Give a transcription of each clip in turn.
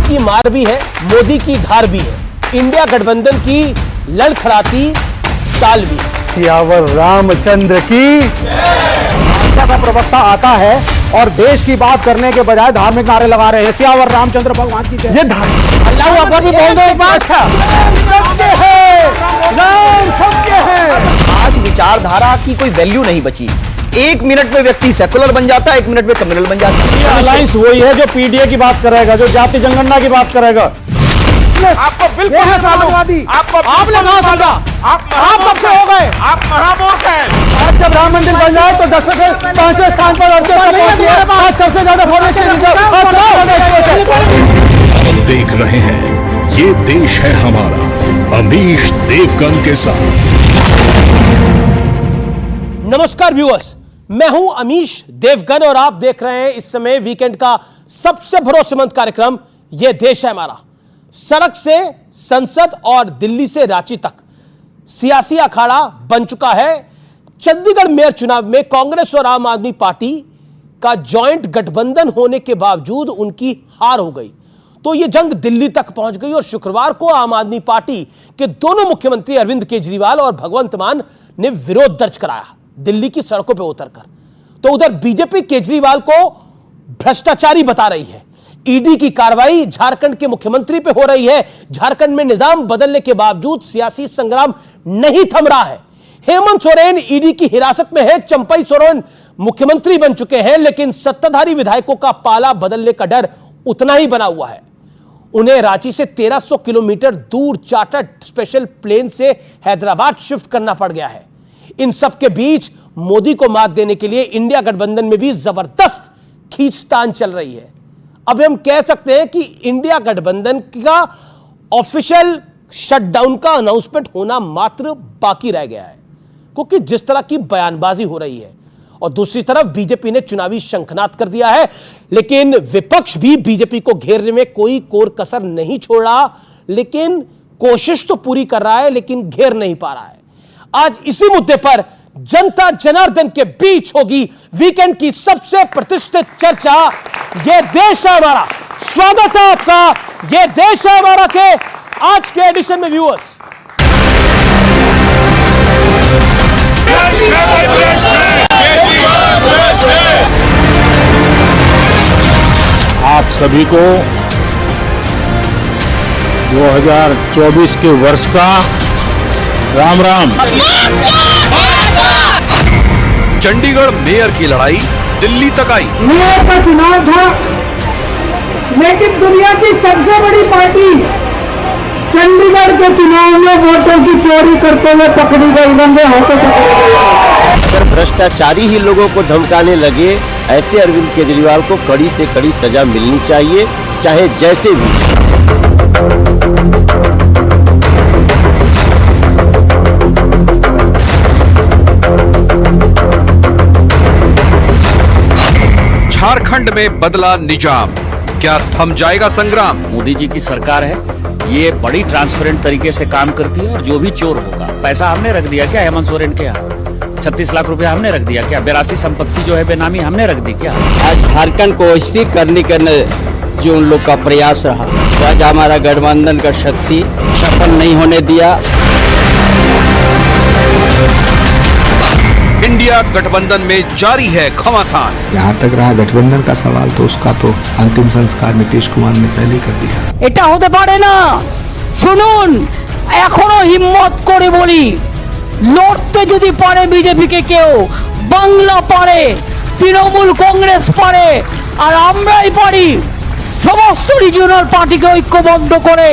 की मार भी है, मोदी की धार भी है, इंडिया गठबंधन की लड़खड़ाती चाल भी है। सियावर रामचंद्र की भाषा का प्रवक्ता आता है और देश की बात करने के बजाय धार्मिक नारे लगा रहे हैं। सियावर रामचंद्र भगवान की जय। ये अल्लाह अकबर भी बोल दो एक बार। अच्छा, सत्य है, राम सत्य है। आज विचारधारा की कोई वैल्यू नहीं बची। एक मिनट में व्यक्ति सेकुलर बन जाता है, एक मिनट में कम्युनल बन जाता है। अलायंस वही है जो पीडीए की बात करेगा, जो जाति जनगणना की बात करेगा। आपको बिल्कुल है समाजवादी। आप लगा सकता, आप कब से हो गए? आप महामूर्ख हैं। आज जब राम मंदिर बन जाए तो 10 से 5वें स्थान पर आज सबसे ज्यादा आप देख रहे हैं ये देश है हमारा, अमीश देवगन के साथ। नमस्कार व्यूअर्स, मैं हूं अमीश देवगन और आप देख रहे हैं इस समय वीकेंड का सबसे भरोसेमंद कार्यक्रम ये देश है हमारा। सड़क से संसद और दिल्ली से रांची तक सियासी अखाड़ा बन चुका है। चंडीगढ़ मेयर चुनाव में कांग्रेस और आम आदमी पार्टी का जॉइंट गठबंधन होने के बावजूद उनकी हार हो गई, तो यह जंग दिल्ली तक पहुंच गई और शुक्रवार को आम आदमी पार्टी के दोनों मुख्यमंत्री अरविंद केजरीवाल और भगवंत मान ने विरोध दर्ज कराया दिल्ली की सड़कों पर उतरकर। तो उधर बीजेपी केजरीवाल को भ्रष्टाचारी बता रही है। ईडी की कार्रवाई झारखंड के मुख्यमंत्री पे हो रही है। झारखंड में निजाम बदलने के बावजूद सियासी संग्राम नहीं थम रहा है। हेमंत सोरेन ईडी की हिरासत में है। चंपई सोरेन मुख्यमंत्री बन चुके हैं, लेकिन सत्ताधारी विधायकों का पाला बदलने का डर उतना ही बना हुआ है। उन्हें रांची से 1300 किलोमीटर दूर चार्टर्ड स्पेशल प्लेन से हैदराबाद शिफ्ट करना पड़ गया है। इन सब के बीच मोदी को मात देने के लिए इंडिया गठबंधन में भी जबरदस्त खींचतान चल रही है। अब हम कह सकते हैं कि इंडिया गठबंधन का ऑफिशियल शटडाउन का अनाउंसमेंट होना मात्र बाकी रह गया है, क्योंकि जिस तरह की बयानबाजी हो रही है और दूसरी तरफ बीजेपी ने चुनावी शंखनाद कर दिया है, लेकिन विपक्ष भी बीजेपी को घेरने में कोई कोर कसर नहीं छोड़ रहा, लेकिन कोशिश तो पूरी कर रहा है, लेकिन घेर नहीं पा रहा है। आज इसी मुद्दे पर जनता जनार्दन के बीच होगी वीकेंड की सबसे प्रतिष्ठित चर्चा, ये देश है हमारा। स्वागत है आपका ये देश है हमारा के आज के एडिशन में व्यूअर्स। आप सभी को 2024 के वर्ष का राम राम। चंडीगढ़ मेयर की लड़ाई दिल्ली तक आई। मेयर का चुनाव था, लेकिन दुनिया की सबसे बड़ी पार्टी चंडीगढ़ के चुनाव में वोटों की चोरी करते हुए पकड़ी गई, नंगे हाथों पकड़ी गई। अगर भ्रष्टाचारी ही लोगों को धमकाने लगे, ऐसे अरविंद केजरीवाल को कड़ी से कड़ी सजा मिलनी चाहिए, चाहे जैसे भी। झारखंड में बदला निजाम, क्या थम जाएगा संग्राम? मोदी जी की सरकार है, ये बड़ी ट्रांसपेरेंट तरीके से काम करती है और जो भी चोर होगा, पैसा हमने रख दिया क्या हेमंत सोरेन के यहाँ? 36 लाख रुपया हमने रख दिया क्या? 82 संपत्ति जो है बेनामी हमने रख दी क्या? आज झारखंड को स्थिर करने का जो उन लोग का प्रयास रहा, तो आज हमारा गठबंधन का शक्ति सफल नहीं होने दिया। इंडिया गठबंधन में जारी है घमासान। जहाँ तक रहा गठबंधन का सवाल, तो उसका तो अंतिम संस्कार नीतीश कुमार ने पहले ही कर दिया। এটা হতে পারে না। শুনুন, এখনো হিম্মত করে বলি, লড়তে যদি পারে বিজেপি কে কেউ, বাংলা পারে, তৃণমূল কংগ্রেস পারে, আর আমরাই পারি সমস্ত রিজিওনাল পার্টিকে ঐক্যবদ্ধ করে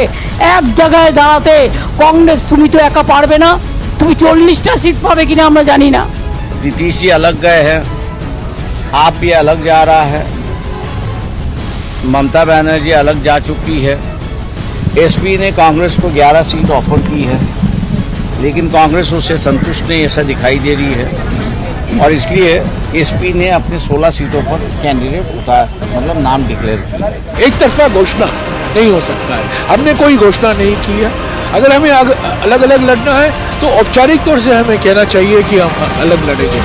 এক জায়গায় দাঁড়াতে। কংগ্রেস তুমি তো একা পারবে না, তুমি 40টা সিট পাবে কিনা আমরা জানি না। नीतीश जी अलग गए हैं, आप भी अलग जा रहा है, ममता बनर्जी अलग जा चुकी है, एसपी ने कांग्रेस को 11 सीट ऑफर की है, लेकिन कांग्रेस उससे संतुष्ट नहीं ऐसा दिखाई दे रही है और इसलिए एसपी ने अपने 16 सीटों पर कैंडिडेट मतलब नाम डिक्लेयर किया। एक तरफा घोषणा नहीं हो सकता है, हमने कोई घोषणा नहीं की है। अगर हमें अलग अलग लड़ना है तो औपचारिक तौर से हमें कहना चाहिए कि हम अलग लड़ेंगे।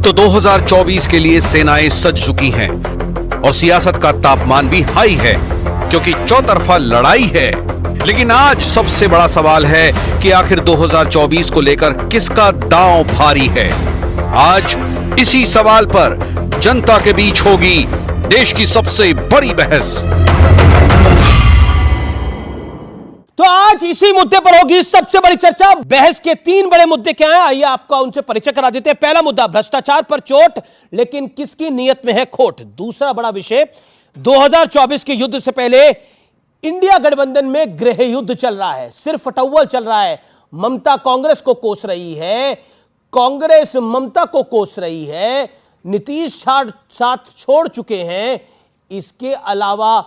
तो 2024 के लिए सेनाएं सज चुकी हैं और सियासत का तापमान भी हाई है, क्योंकि चौतरफा लड़ाई है। लेकिन आज सबसे बड़ा सवाल है कि आखिर 2024 को लेकर किसका दांव भारी है। आज इसी सवाल पर जनता के बीच होगी देश की सबसे बड़ी बहस। तो आज इसी मुद्दे पर होगी सबसे बड़ी चर्चा। बहस के 3 बड़े मुद्दे क्या हैं, आइए आपका उनसे परिचय करा देते हैं। पहला मुद्दा, भ्रष्टाचार पर चोट, लेकिन किसकी नीयत में है खोट। दूसरा बड़ा विषय, 2024 के युद्ध से पहले इंडिया गठबंधन में गृह युद्ध चल रहा है, सिर्फ फटौवल चल रहा है। ममता कांग्रेस को कोस रही है, कांग्रेस ममता को कोस रही है, नीतीश साथ छोड़ चुके हैं। इसके अलावा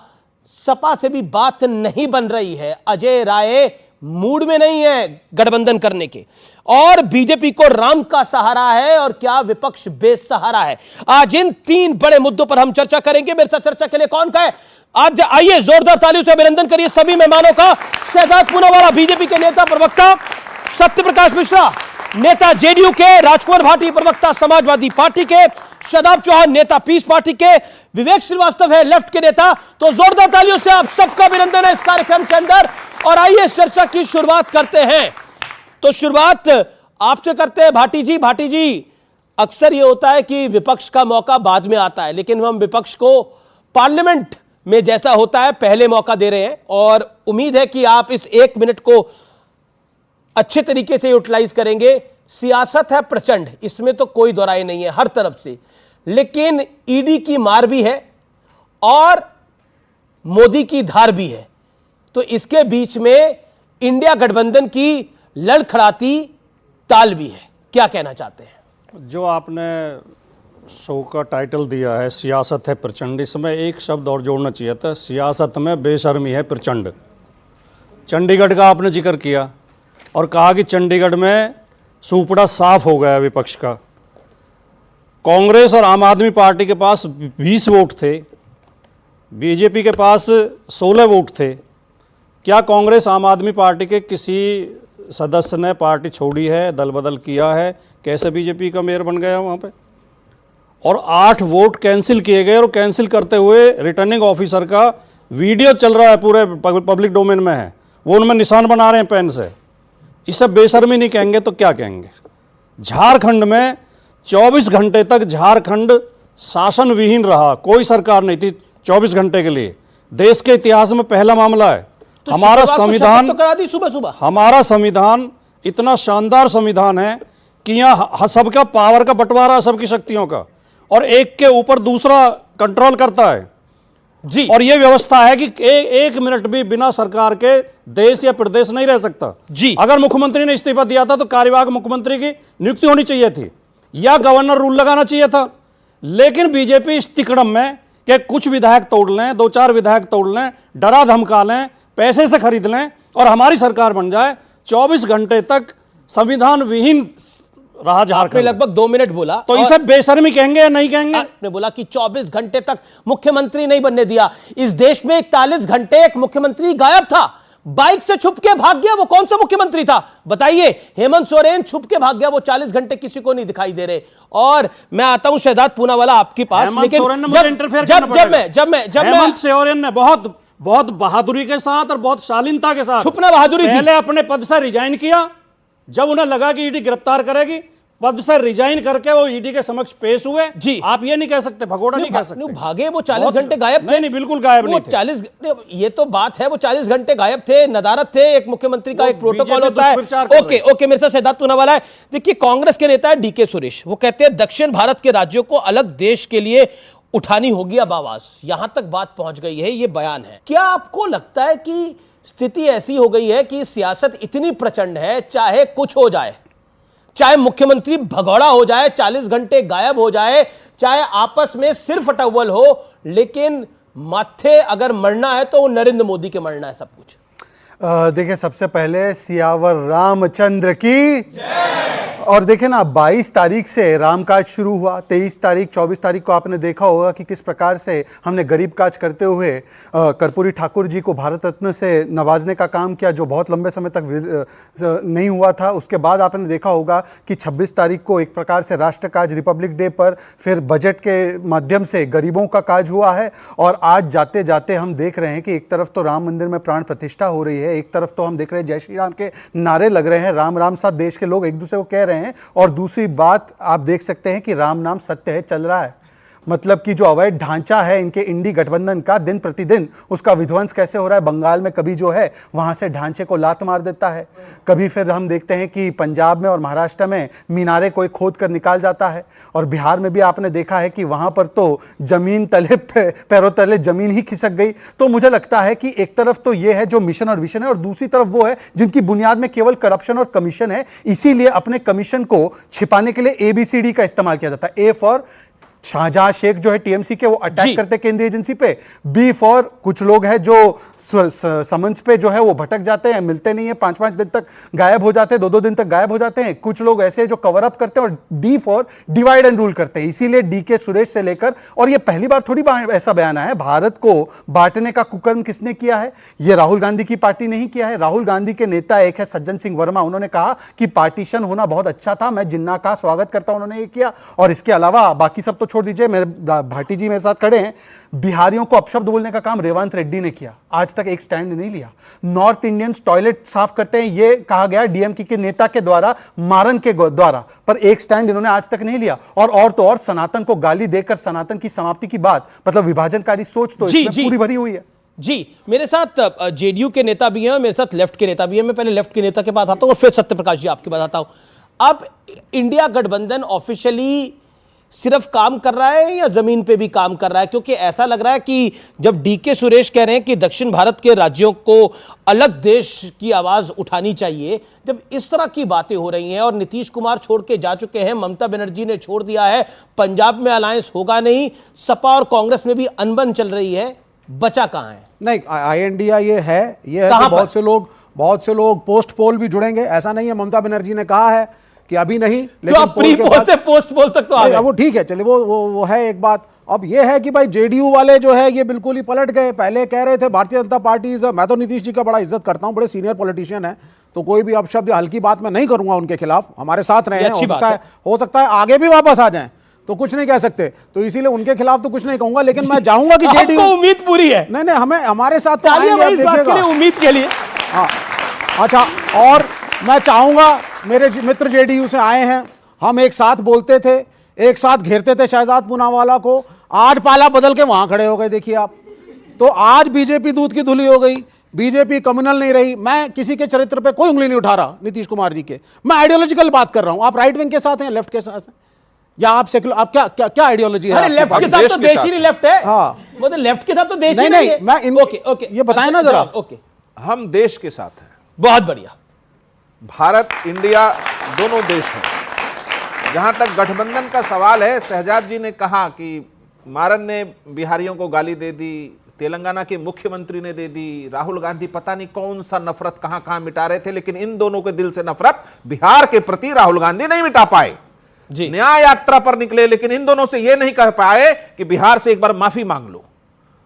सपा से भी बात नहीं बन रही है, अजय राय मूड में नहीं है गठबंधन करने के, और बीजेपी को राम का सहारा है और क्या विपक्ष बेसहारा है। आज इन 3 बड़े मुद्दों पर हम चर्चा करेंगे। मेरे साथ चर्चा के लिए कौन का है, आज आइए जोरदार तालियों से अभिनंदन करिए सभी मेहमानों का। शहजाद पूनावाला बीजेपी के नेता प्रवक्ता, सत्यप्रकाश मिश्रा नेता जेडीयू के, राजकुमार भाटी प्रवक्ता समाजवादी पार्टी के, शादाब चौहान नेता पीस पार्टी के, विवेक श्रीवास्तव है लेफ्ट के नेता। तो जोरदार तालियों से आप सबका अभिनंदन है इस कार्यक्रम के अंदर। और आइए चर्चा की शुरुआत करते हैं। तो शुरुआत आपसे करते हैं भाटी जी। भाटी जी, अक्सर ये होता है कि विपक्ष का मौका बाद में आता है, लेकिन हम विपक्ष को पार्लियामेंट में जैसा होता है पहले मौका दे रहे हैं, और उम्मीद है कि आप इस 1 मिनट को अच्छे तरीके से यूटिलाइज करेंगे। सियासत है प्रचंड, इसमें तो कोई दो राय नहीं है हर तरफ से, लेकिन ईडी की मार भी है और मोदी की धार भी है। तो इसके बीच में इंडिया गठबंधन की लड़खड़ाती ताल भी है। क्या कहना चाहते हैं? जो आपने शो का टाइटल दिया है सियासत है प्रचंड, इसमें एक शब्द और जोड़ना चाहिए था, सियासत में बेशर्मी है प्रचंड। चंडीगढ़ का आपने जिक्र किया और कहा कि चंडीगढ़ में सूपड़ा साफ हो गया विपक्ष का। कांग्रेस और आम आदमी पार्टी के पास 20 वोट थे, बीजेपी के पास 16 वोट थे। क्या कांग्रेस आम आदमी पार्टी के किसी सदस्य ने पार्टी छोड़ी है, दल बदल किया है? कैसे बीजेपी का मेयर बन गया वहाँ पे? और 8 वोट कैंसिल किए गए, और कैंसिल करते हुए रिटर्निंग ऑफिसर का वीडियो चल रहा है, पूरे पब्लिक डोमेन में है, वो उनमें निशान बना रहे हैं पेन से। इसे बेशर्मी नहीं कहेंगे तो क्या कहेंगे? झारखंड में 24 घंटे तक झारखंड शासन विहीन रहा, कोई सरकार नहीं थी 24 घंटे के लिए। देश के इतिहास में पहला मामला है। तो हमारा संविधान तो करा दी सुबह हमारा संविधान इतना शानदार संविधान है कि यहाँ सबका पावर का बंटवारा, सबकी शक्तियों का, और एक के ऊपर दूसरा कंट्रोल करता है जी। और यह व्यवस्था है कि एक मिनट भी बिना सरकार के देश या प्रदेश नहीं रह सकता जी। अगर मुख्यमंत्री ने इस्तीफा दिया था तो कार्यवाहक मुख्यमंत्री की नियुक्ति होनी चाहिए थी या गवर्नर रूल लगाना चाहिए था। लेकिन बीजेपी इस तिकड़म में कि कुछ विधायक तोड़ लें, 2-4 विधायक तोड़ लें, डरा धमका लें, पैसे से खरीद लें और हमारी सरकार बन जाए। 24 घंटे तक संविधान विहीन रहा झारखंड। लगभग 2 मिनट बोला, तो इसे बेशर्मी कहेंगे या नहीं कहेंगे? आपने बोला कि 24 घंटे तक मुख्यमंत्री नहीं बनने दिया। इस देश में 41 घंटे एक मुख्यमंत्री गायब था, बाइक से छुप के भाग गया। वो कौन सा मुख्यमंत्री था बताइए? हेमंत सोरेन छुप के भाग गया, वो 40 घंटे किसी को नहीं दिखाई दे रहे। और मैं आता हूं शहजाद पूनावाला आपके पास, लेकिन जब हेमंत सोरेन ने बहुत बहादुरी के साथ और बहुत शालीनता के साथ, छुपना बहादुरी थी, पहले अपने पद से रिजाइन किया। जब उन्हें लगा कि ईडी गिरफ्तार करेगी, पद से रिजाइन करके वो ईडी के समक्ष पेश हुए जी। आप ये नहीं कह सकते, भगोड़ा नहीं कह सकते। भागे वो 40 घंटे गायब थे? नहीं, बिल्कुल गायब नहीं थे। 40, ये तो बात है, वो 40 घंटे गायब थे, नदारत थे। एक मुख्यमंत्री का एक प्रोटोकॉल होता है। ओके, मेरे साथ शहजाद पूनावाला है। देखिए, कांग्रेस के नेता है डीके सुरेश, वो कहते हैं दक्षिण भारत के राज्यों को अलग देश के लिए उठानी होगी अब आवाज। यहां तक बात पहुंच गई है, ये बयान है। क्या आपको लगता है कि स्थिति ऐसी हो गई है कि सियासत इतनी प्रचंड है, चाहे कुछ हो जाए, चाहे मुख्यमंत्री भगौड़ा हो जाए, 40 घंटे गायब हो जाए, चाहे आपस में सिर्फ अटव्वल हो, लेकिन माथे अगर मरना है तो वो नरेंद्र मोदी के मरना है सब कुछ? देखिए, सबसे पहले सियावर रामचंद्र की और देखें ना, 22 तारीख से रामकाज शुरू हुआ, 23 तारीख 24 तारीख को आपने देखा होगा कि किस प्रकार से हमने गरीब काज करते हुए कर्पूरी ठाकुर जी को भारत रत्न से नवाजने का काम किया, जो बहुत लंबे समय तक नहीं हुआ था। उसके बाद आपने देखा होगा कि 26 तारीख को एक प्रकार से राष्ट्र काज, रिपब्लिक डे पर फिर बजट के माध्यम से गरीबों का काज हुआ है। और आज जाते जाते हम देख रहे हैं कि एक तरफ तो राम मंदिर में प्राण प्रतिष्ठा हो रही है, एक तरफ तो हम देख रहे हैं जय श्री राम के नारे लग रहे हैं, राम राम साथ देश के लोग एक दूसरे को कह रहे हैं। और दूसरी बात आप देख सकते हैं कि राम नाम सत्य है चल रहा है। मतलब कि जो अवैध ढांचा है इनके इंडी गठबंधन का, दिन प्रतिदिन उसका विध्वंस कैसे हो रहा है। बंगाल में कभी जो है वहां से ढांचे को लात मार देता है, कभी फिर हम देखते हैं कि पंजाब में और महाराष्ट्र में मीनारे कोई खोद कर निकाल जाता है, और बिहार में भी आपने देखा है कि वहां पर तो जमीन तले पैरों तले जमीन ही खिसक गई। तो मुझे लगता है कि एक तरफ तो ये है जो मिशन और विशन है, और दूसरी तरफ वो है जिनकी बुनियाद में केवल करप्शन और कमीशन है। इसीलिए अपने कमीशन को छिपाने के लिए ABCD का इस्तेमाल किया जाता है। A फॉर शाहजहां शेख जो है TMC के, वो अटैक करते केंद्रीय एजेंसी पे। B फॉर कुछ लोग हैं जो समन्स पे जो है वो भटक जाते हैं, मिलते नहीं है, 5-5 दिन तक गायब हो जाते हैं, 2-2 दिन तक गायब हो जाते हैं। कुछ लोग ऐसे जो कवर अप करते हैं। और D for divide and rule करते हैं। इसीलिए DK सुरेश से लेकर, और ये पहली बार थोड़ी ऐसा बयान आया है, भारत को बांटने का कुकर्म किसने किया है? ये राहुल गांधी की पार्टी नहीं किया है। राहुल गांधी के नेता एक है सज्जन सिंह वर्मा, उन्होंने कहा कि पार्टीशन होना बहुत अच्छा था, मैं जिन्ना का स्वागत करता हूं, उन्होंने ये किया। और इसके अलावा बाकी सब तो छोड़ दीजिए, मेरे भाटी जी मेरे साथ खड़े हैं, बिहारियों को अपशब्द बोलने का काम रेवंत रेड्डी ने किया, आज तक एक स्टैंड नहीं लिया। नॉर्थ इंडियंस टॉयलेट साफ करते हैं, ये कहा गया DMK के नेता के द्वारा, मारन के द्वारा, पर एक स्टैंड इन्होंने आज तक नहीं लिया। और तो और सनातन को गाली देकर सनातन की समाप्ति की बात, मतलब विभाजनकारी सोच तो इसमें पूरी भरी हुई है। जी, मेरे साथ JDU के नेता भी हैं, मेरे साथ लेफ्ट के नेता भी हैं। मैं पहले लेफ्ट के नेता के पास आता हूं और फिर सत्यप्रकाश जी आपके पास आता हूं। अब इंडिया गठबंधन ऑफिशियली सिर्फ काम कर रहा है या जमीन पे भी काम कर रहा है? क्योंकि ऐसा लग रहा है कि जब DK सुरेश कह रहे हैं कि दक्षिण भारत के राज्यों को अलग देश की आवाज उठानी चाहिए, जब इस तरह की बातें हो रही हैं, और नीतीश कुमार छोड़ के जा चुके हैं, ममता बनर्जी ने छोड़ दिया है, पंजाब में अलायंस होगा नहीं, सपा और कांग्रेस में भी अनबन चल रही है, बचा कहां है? नहीं, INDA ये है कि बहुत से लोग पोस्ट पोल भी जुड़ेंगे। ऐसा नहीं है, ममता बनर्जी ने कहा है कि अभी नहीं, लेकिन प्री पोल से पोस्ट पोल तक तो आ गए। वो ठीक है, चलिए वो है एक बात। अब ये है कि भाई JDU वाले जो है ये बिल्कुल ही पलट गए। पहले कह रहे थे भारतीय जनता पार्टी, मैं तो नीतीश जी का बड़ा इज्जत करता हूं, बड़े सीनियर पॉलिटिशियन है, तो कोई भी अपशब्द हल्की बात मैं नहीं करूंगा उनके खिलाफ, हमारे साथ रहे हैं, हो सकता है आगे भी वापस आ जाएं, तो कुछ नहीं कह सकते, तो इसीलिए उनके खिलाफ तो कुछ नहीं कहूंगा। लेकिन मैं चाहूंगा कि JDU, उम्मीद पूरी है। नहीं, हमें हमारे साथ तो आएंगे, उम्मीद के लिए। हाँ, अच्छा, और मैं चाहूंगा, मेरे मित्र JDU से आए हैं, हम एक साथ बोलते थे, एक साथ घेरते थे शहजाद पूनावाला को, आज पाला बदल के वहां खड़े हो गए। देखिए आप, तो आज बीजेपी दूध की धुली हो गई, बीजेपी कम्युनल नहीं रही। मैं किसी के चरित्र पे कोई उंगली नहीं उठा रहा, नीतीश कुमार जी के, मैं आइडियोलॉजिकल बात कर रहा हूं। आप राइट विंग के साथ हैं, लेफ्ट के साथ हैं, या आप सेकुलर, आप क्या आइडियोलॉजी है? लेफ्ट के साथ तो देश ही नहीं लेफ्ट है। हाँ, मतलब लेफ्ट के साथ तो देश ही नहीं है। मैं ओके, ये बताएं ना जरा। ओके, हम देश के साथ हैं। बहुत बढ़िया। भारत इंडिया दोनों देश हैं। जहां तक गठबंधन का सवाल है, शहजाद जी ने कहा कि मारन ने बिहारियों को गाली दे दी, तेलंगाना के मुख्यमंत्री ने दे दी, राहुल गांधी पता नहीं कौन सा नफरत कहां कहां मिटा रहे थे, लेकिन इन दोनों के दिल से नफरत बिहार के प्रति राहुल गांधी नहीं मिटा पाए। न्याय यात्रा पर निकले, लेकिन इन दोनों से यह नहीं कह पाए कि बिहार से एक बार माफी मांग लो।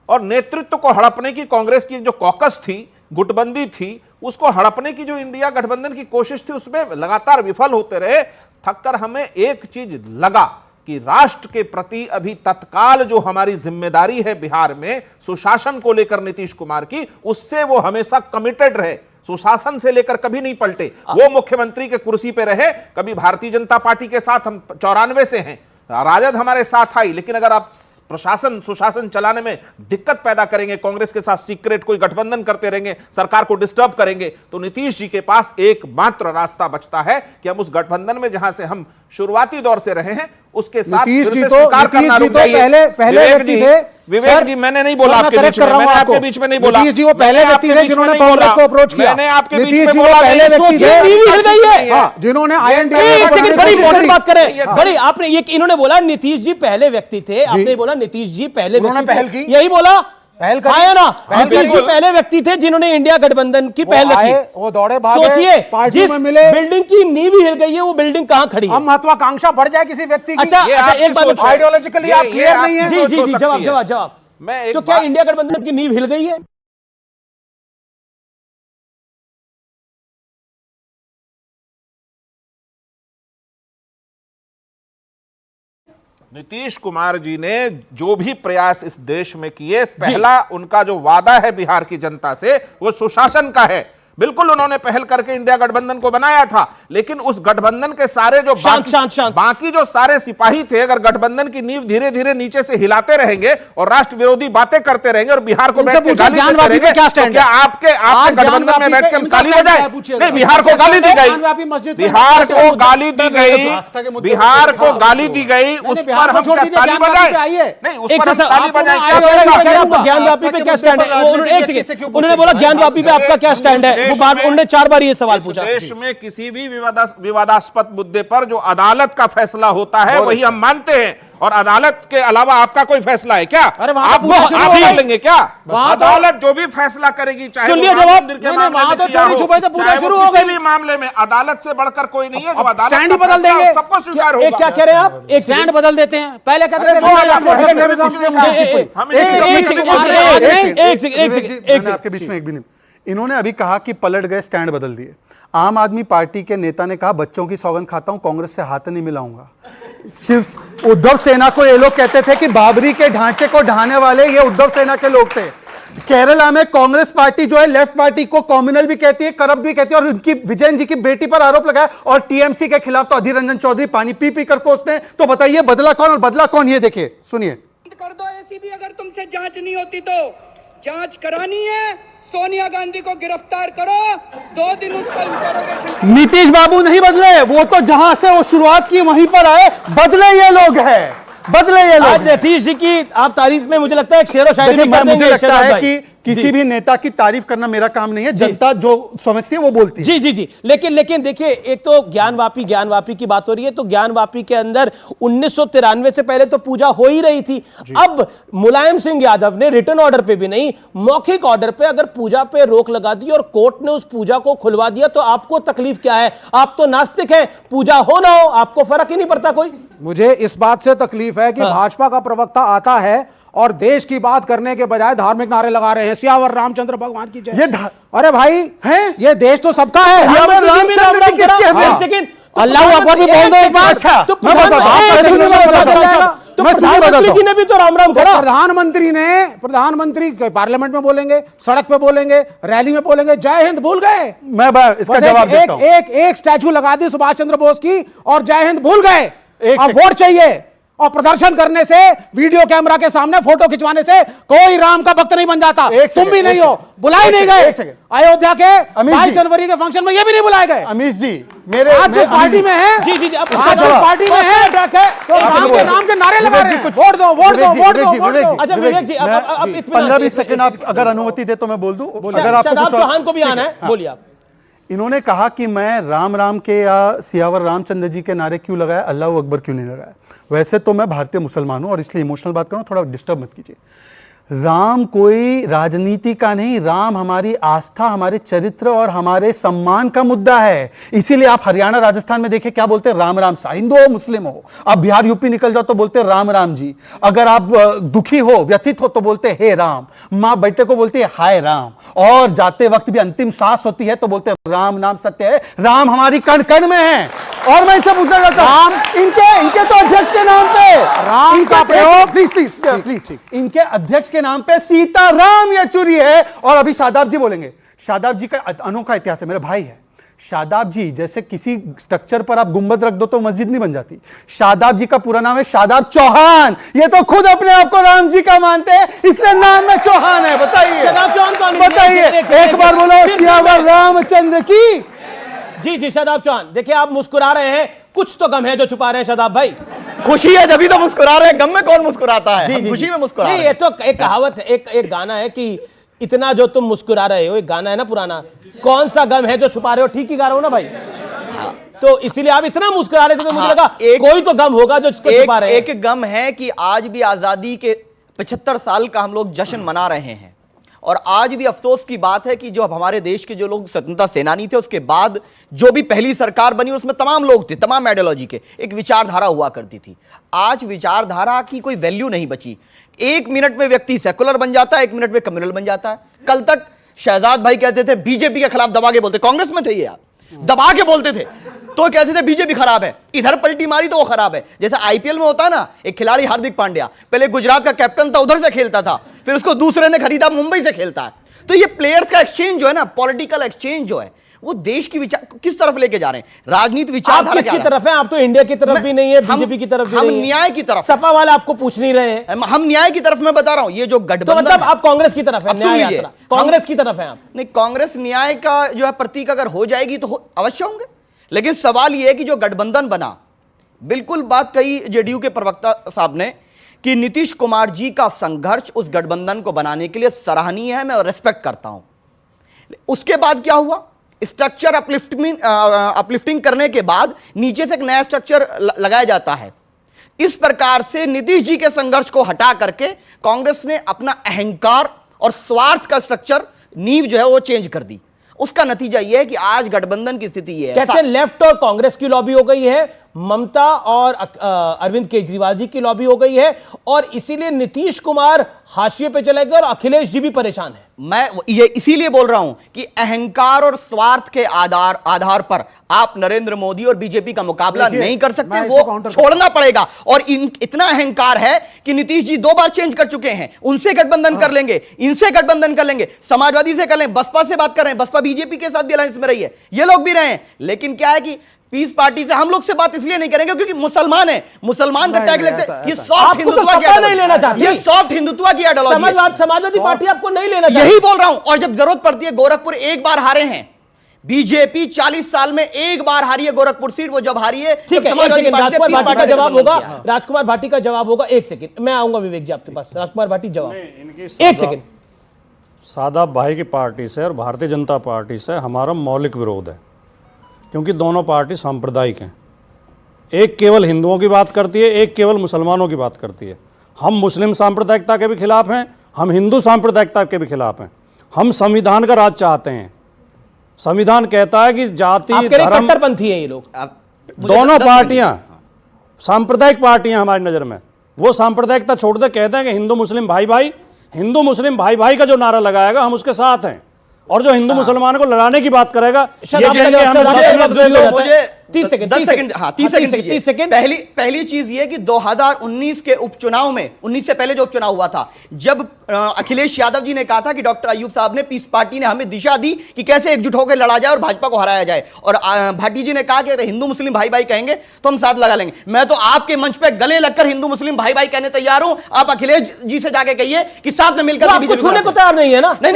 और नेतृत्व को हड़पने की कांग्रेस की जो कॉकस थी, गुटबंदी थी, उसको हड़पने की जो इंडिया गठबंधन की कोशिश थी, उसमें लगातार विफल होते रहे। थककर हमें एक चीज लगा कि राष्ट्र के प्रति अभी तत्काल जो हमारी जिम्मेदारी है बिहार में सुशासन को लेकर नीतीश कुमार की, उससे वो हमेशा कमिटेड रहे, सुशासन से लेकर कभी नहीं पलटे। वो मुख्यमंत्री के कुर्सी पे रहे, कभी भारतीय जनता पार्टी के साथ, हम 94 से हैं, राजद हमारे साथ आई, लेकिन अगर आप प्रशासन सुशासन चलाने में दिक्कत पैदा करेंगे, कांग्रेस के साथ सीक्रेट कोई गठबंधन करते रहेंगे, सरकार को डिस्टर्ब करेंगे, तो नीतीश जी के पास एकमात्र रास्ता बचता है कि हम उस गठबंधन में जहां से हम शुरुआती दौर से रहे हैं उसके साथ फिर से स्वीकार करना रुक जाइए। विवेक जी, मैंने नहीं बोला आपके बीच में, मैंने आपके बीच में नहीं बोला। नीतीश जी वो पहले व्यक्ति थे जिन्होंने कांग्रेस को अप्रोच किया, मैंने आपके बीच में बोला, पहले व्यक्ति थे जिन्होंने INDA। बड़ी इंपॉर्टेंट बात करें, बड़ी आपने ये इन्होंने बोला नीतीश जी पहले व्यक्ति थे, आपने बोला नीतीश जी पहले पहल की, यही बोला पहल करी। आया ना, पहल नीतीश जी करी। पहले व्यक्ति थे जिन्होंने इंडिया गठबंधन की पहल रखी। वो दौड़े भागे, सोचिए, पार्टियों जिस में मिले, बिल्डिंग की नींव ही हिल गई है, वो बिल्डिंग कहां खड़ी है? अब महत्वाकांक्षा बढ़ जाए किसी व्यक्ति की। अच्छा, एक बात आइडियोलॉजिकली आप क्लियर नहीं है। जी जी जी, जवाब। तो क्या इंडिया गठबंधन की नींव हिल गई है? नीतीश कुमार जी ने जो भी प्रयास इस देश में किए, पहला उनका जो वादा है बिहार की जनता से, वो सुशासन का है। बिल्कुल उन्होंने पहल करके इंडिया गठबंधन को बनाया था, लेकिन उस गठबंधन के सारे जो बाकी जो सारे सिपाही थे, अगर गठबंधन की नींव धीरे धीरे नीचे से हिलाते रहेंगे और राष्ट्र विरोधी बातें करते रहेंगे और बिहार को बैठ के गाली देते रहेंगे, तो क्या आपके गठबंधन में बैठ के गाली हो जाए? नहीं, बिहार को गाली दी गई, बिहार को गाली दी गई, बिहार को गाली दी गई, उस पर हम क्या ताली बजाए? नहीं, उस पर हम ताली बजाए? ज्ञानवापी पे क्या स्टैंड है? उन्होंने बोला ज्ञानवापी पे आपका क्या स्टैंड है? वो बार उन्होंने 4 बार ये सवाल पूछा। देश में किसी भी विवादास्पद मुद्दे पर जो अदालत का फैसला होता है वही हम मानते हैं, और अदालत के अलावा आपका कोई फैसला है क्या? आप कर लेंगे क्या? अदालत जो भी फैसला करेगी, चाहे मंदिर के किसी भी मामले में, अदालत से बढ़कर कोई नहीं है। जो अदालत स्टैंड बदल देंगे, सबको स्वीकार होगा। क्या कह रहे हैं आप? एक स्टैंड बदल देते हैं। पहले कहते थे आपके बीच में एक भी नहीं। इन्होंने अभी कहा कि पलट गए, स्टैंड बदल दिए। आम आदमी पार्टी के नेता ने कहा बच्चों की सौगंध खाता हूं, कांग्रेस से हाथ नहीं मिलाऊंगा। सिर्फ उद्धव सेना को ये लोग कहते थे कि बाबरी के ढांचे को ढाने वाले ये उद्धव सेना के लोग थे। केरला में कांग्रेस पार्टी जो है लेफ्ट पार्टी को कॉम्युनल भी कहती है, करप्ट भी कहती है, और उनकी विजयन जी की बेटी पर आरोप लगाया, और टीएमसी के खिलाफ तो अधीर रंजन चौधरी पानी पी पी कर कोसते हैं। तो बताइए बदला कौन और बदला कौन? ये देखिए, सुनिए। कर दो एसीबी, अगर तुमसे जांच नहीं होती तो जांच करानी है, सोनिया गांधी को गिरफ्तार करो, 2 दिन उसका इंटरोगेशन। नीतीश बाबू नहीं बदले, वो तो जहां से वो शुरुआत की वहीं पर आए। बदले ये लोग हैं, बदले ये लोग। आज नीतीश जी की आप तारीफ में मुझे लगता है एक शेर व शायरी भी कर देंगे। मुझे लगता है कि किसी भी नेता की तारीफ करना मेरा काम नहीं है, जनता जो समझती है वो बोलती है। जी जी जी, लेकिन देखिए, एक तो ज्ञानवापी की बात हो रही है, तो ज्ञानवापी के अंदर 1993 से पहले तो पूजा हो ही रही थी। अब मुलायम सिंह यादव ने रिटर्न ऑर्डर पे भी नहीं, मौखिक ऑर्डर पे अगर पूजा पे रोक लगा दी और कोर्ट ने उस पूजा को खुलवा दिया, तो आपको तकलीफ क्या है? आप तो नास्तिक हैं, पूजा हो ना हो आपको फर्क ही नहीं पड़ता कोई। मुझे इस बात से तकलीफ है कि भाजपा का प्रवक्ता आता है और देश की बात करने के बजाय धार्मिक नारे लगा रहे हैं, सियावर रामचंद्र भगवान की जय। अरे भाई है, ये देश तो सबका है। अल्लाह अकबर भी बोल दो एक बार। अच्छा, तो प्रधानमंत्री ने भी तो राम राम करा। प्रधानमंत्री पार्लियामेंट में बोलेंगे, सड़क पे बोलेंगे, रैली में बोलेंगे, जय हिंद भूल गए। मैं इसका जवाब देता हूं। एक स्टैचू लगा दी सुभाष चंद्र बोस की और जय हिंद भूल गए। अब वोट चाहिए, और प्रदर्शन करने से, वीडियो कैमरा के सामने फोटो खिंचवाने से कोई राम का भक्त नहीं बन जाता। तुम भी नहीं हो, बुलाए नहीं गए। अयोध्या के 22 जनवरी के फंक्शन में ये भी नहीं बुलाए गए। अमीश जी, मेरे आज जिस पार्टी में है, जी जी जी, पार्टी में है तो राम के नाम के नारे लगा रहे हैं, वोट दो, वोट दो, वोट दो। अच्छा विवेक जी, अब 15-20 सेकंड आप अगर अनुमति दे तो मैं बोल दूं। अगर आपको शादाब चौहान को भी आना है, बोलिए आप। इन्होंने कहा कि मैं राम राम के या सियावर रामचंद्र जी के नारे क्यों लगाया, अल्लाह अकबर क्यों नहीं लगाया। वैसे तो मैं भारतीय मुसलमान हूं और इसलिए इमोशनल बात करूं, थोड़ा डिस्टर्ब मत कीजिए। राम कोई राजनीति का नहीं, राम हमारी आस्था, हमारे चरित्र और हमारे सम्मान का मुद्दा है। इसीलिए आप हरियाणा राजस्थान में देखें क्या बोलते हैं, राम राम सा, हिंदू हो मुस्लिम हो। आप बिहार यूपी निकल जाओ तो बोलते हैं राम राम जी। अगर आप दुखी हो, व्यथित हो तो बोलते हैं हे राम। माँ बेटे को बोलती है हाय राम, और जाते वक्त भी अंतिम सांस होती है तो बोलते हैं राम नाम सत्य है। राम हमारी कण कण में है। और मैं इनसे पूछना चाहता हूं, इनके तो अध्यक्ष के नाम पे राम का प्रयोग, प्लीज इनके अध्यक्ष के नाम पे सीताराम येचुरी है। और अभी शादाब जी बोलेंगे। शादाब जी का अनोखा इतिहास है, मेरे भाई है। शादाब जी जैसे किसी स्ट्रक्चर पर आप गुंबद रख दो तो मस्जिद नहीं बन जाती। शादाब जी का पूरा नाम है शादाब चौहान। ये तो खुद अपने आप को राम जी का मानते हैं, इसलिए नाम में चौहान है। बताइए, बताइए, एक बार बोलो सियावर रामचंद्र की। जी जी, शादाब चौहान, देखिए आप मुस्कुरा रहे हैं, कुछ तो गम है जो छुपा रहे हैं शादाब भाई। खुशी है जब तो मुस्कुरा रहे हैं, गम में कौन मुस्कुराता है? जी, खुशी में मुस्कुरा रहे हैं। ये तो एक कहावत है, एक गाना है कि इतना जो तुम मुस्कुरा रहे हो, एक गाना है ना पुराना, कौन सा गम है जो छुपा रहे हो। ठीक ही गा रहा हूं ना भाई? तो इसीलिए आप इतना मुस्कुरा रहे थे तो मुझे लगा कोई तो गम होगा जो छुपा रहे हैं। एक गम है कि आज भी आजादी के 75 साल का हम लोग जश्न मना रहे हैं। और आज भी अफसोस की बात है कि जो अब हमारे देश के जो लोग स्वतंत्रता सेनानी थे, उसके बाद जो भी पहली सरकार बनी उसमें तमाम लोग थे, तमाम आइडियोलॉजी के, एक विचारधारा हुआ करती थी। आज विचारधारा की कोई वैल्यू नहीं बची। 1 मिनट में व्यक्ति सेकुलर बन जाता है, 1 मिनट में कम्युनल बन जाता है। कल तक शहजाद भाई कहते थे बीजेपी के खिलाफ दबा के बोलते, कांग्रेस में थे ये, आप दबा के बोलते थे तो कहते थे बीजेपी खराब है, इधर पलटी मारी तो वो खराब है। जैसे आईपीएल में होता है ना, एक खिलाड़ी हार्दिक पांड्या पहले गुजरात का कैप्टन था, उधर से खेलता था, फिर उसको दूसरे ने खरीदा, मुंबई से खेलता है। तो ये प्लेयर्स का एक्सचेंज जो है ना, पॉलिटिकल एक्सचेंज जो है, वो देश की विचार किस तरफ लेके जा रहे हैं, राजनीति विचारधारा आप किसकी तरफ है? आप तो इंडिया की तरफ भी नहीं है, बीजेपी की तरफ भी हम नहीं है। न्याय की तरफ, सपा वाले आपको पूछ नहीं रहे हैं। हम न्याय की तरफ मैं बता रहा हूं। ये जो गठबंधन, तो मतलब आप कांग्रेस की तरफ है, न्याय यात्रा कांग्रेस की तरफ है आप? नहीं, कांग्रेस न्याय का जो है प्रतीक अगर हो जाएगी तो अवश्य होंगे, लेकिन सवाल यह है कि जो गठबंधन बना, बिल्कुल बात कही जेडीयू के प्रवक्ता साहब ने कि नीतीश कुमार जी का संघर्ष उस गठबंधन को बनाने के लिए सराहनीय है, मैं रेस्पेक्ट करता हूं। उसके बाद क्या हुआ, स्ट्रक्चर अपलिफ्टिंग करने के बाद नीचे से एक नया स्ट्रक्चर लगाया जाता है। इस प्रकार से नीतीश जी के संघर्ष को हटा करके कांग्रेस ने अपना अहंकार और स्वार्थ का स्ट्रक्चर, नींव जो है वो चेंज कर दी। उसका नतीजा यह है कि आज गठबंधन की स्थिति यह है। कहते हैं लेफ्ट और कांग्रेस की लॉबी हो गई है, ममता और अरविंद केजरीवाल जी की लॉबी हो गई है, और इसीलिए नीतीश कुमार हाशिए पे चले गए और अखिलेश जी भी परेशान है। मैं ये इसीलिए बोल रहा हूं कि अहंकार और स्वार्थ के आधार पर आप नरेंद्र मोदी और बीजेपी का मुकाबला नहीं कर सकते, वो छोड़ना पड़ेगा। और इतना अहंकार है कि नीतीश जी 2 बार चेंज कर चुके हैं, उनसे गठबंधन कर लेंगे, इनसे गठबंधन कर लेंगे, समाजवादी से कर लेंगे, बसपा से बात कर रहे हैं, बसपा बीजेपी के साथ भी अलायंस में रही है, ये लोग भी रहे हैं। लेकिन क्या है कि पीस पार्टी से हम लोग से बात इसलिए नहीं करेंगे क्योंकि मुसलमान है, मुसलमान का टैग लेते हैं। ये सॉफ्ट हिंदुत्व की नहीं लेना चाहती, ये सॉफ्ट हिंदुत्व की आइडियोलॉजी है। समाजवादी पार्टी आपको नहीं लेना चाहती, यही बोल रहा हूं। और जब जरूरत पड़ती है, गोरखपुर एक बार हारे हैं, बीजेपी 40 साल में एक बार हारी है गोरखपुर सीट, वो जब हारी है। ठीक है, राजकुमार भाटी का जवाब होगा, राजकुमार भाटी का जवाब होगा। 1 सेकंड मैं आऊंगा विवेक जी आपके पास। राजकुमार भाटी जवाब 1 सेकंड। शादाब भाई की पार्टी से और भारतीय जनता पार्टी से हमारा मौलिक विरोध है, क्योंकि दोनों पार्टी सांप्रदायिक हैं। एक केवल हिंदुओं की बात करती है, एक केवल मुसलमानों की बात करती है। हम मुस्लिम सांप्रदायिकता के भी खिलाफ हैं, हम हिंदू सांप्रदायिकता के भी खिलाफ हैं। हम संविधान का राज चाहते हैं। संविधान कहता है कि जाति धर्म, कट्टरपंथी हैं ये लोग। दोनों पार्टियां सांप्रदायिक पार्टियां हमारी नजर में। वो सांप्रदायिकता छोड़ दे, कहते हैं कि हिंदू मुस्लिम भाई भाई, हिंदू मुस्लिम भाई भाई का जो नारा लगाएगा हम उसके साथ हैं, और जो हिंदू मुसलमानों को लड़ाने की बात करेगा, पहली चीज ये कि 2019 के उपचुनाव में, 19 से पहले जो उपचुनाव हुआ था, जब अखिलेश यादव जी ने कहा था कि डॉक्टर अयूब साहब ने, पीस पार्टी ने हमें दिशा दी कि कैसे एकजुट होकर लड़ा जाए और भाजपा को हराया जाए, और भाटी जी ने कहा कि अगर हिंदू मुस्लिम भाई भाई कहेंगे तो हम साथ लगा लेंगे। मैं तो आपके मंच पे गले लगकर हिंदू मुस्लिम भाई भाई कहने तैयार हूं। आप अखिलेश जी से जाके कहिए कि साथ में मिलकर छूने को तैयार नहीं है ना। नहीं,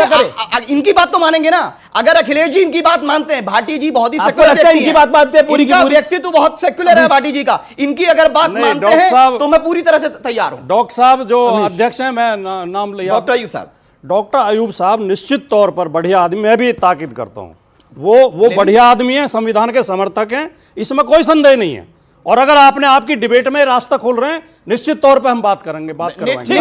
इनकी बात तो मानेंगे ना। अगर अखिलेश जी इनकी बात मानते हैं, भाटी जी बहुत ही सेक्युलर इनकी बात मानते हैं, पूरी की पूरी व्यक्तित्व बहुत सेक्युलर है भाटी जी का, इनकी अगर बात मानते हैं तो मैं पूरी तरह से तैयार हूं। डॉक्टर साहब जो अध्यक्ष हैं, मैं नाम लिया, डॉक्टर अयूब साहब। डॉक्टर अयूब साहब निश्चित तौर पर बढ़िया आदमी, मैं भी ताकीद करता हूं, वो बढ़िया आदमी है, संविधान के समर्थक हैं, इसमें कोई संदेह नहीं है। और अगर आपने आपकी डिबेट में रास्ता खोल रहे हैं, निश्चित तौर पे हम बात करेंगे, बात करवाएंगे।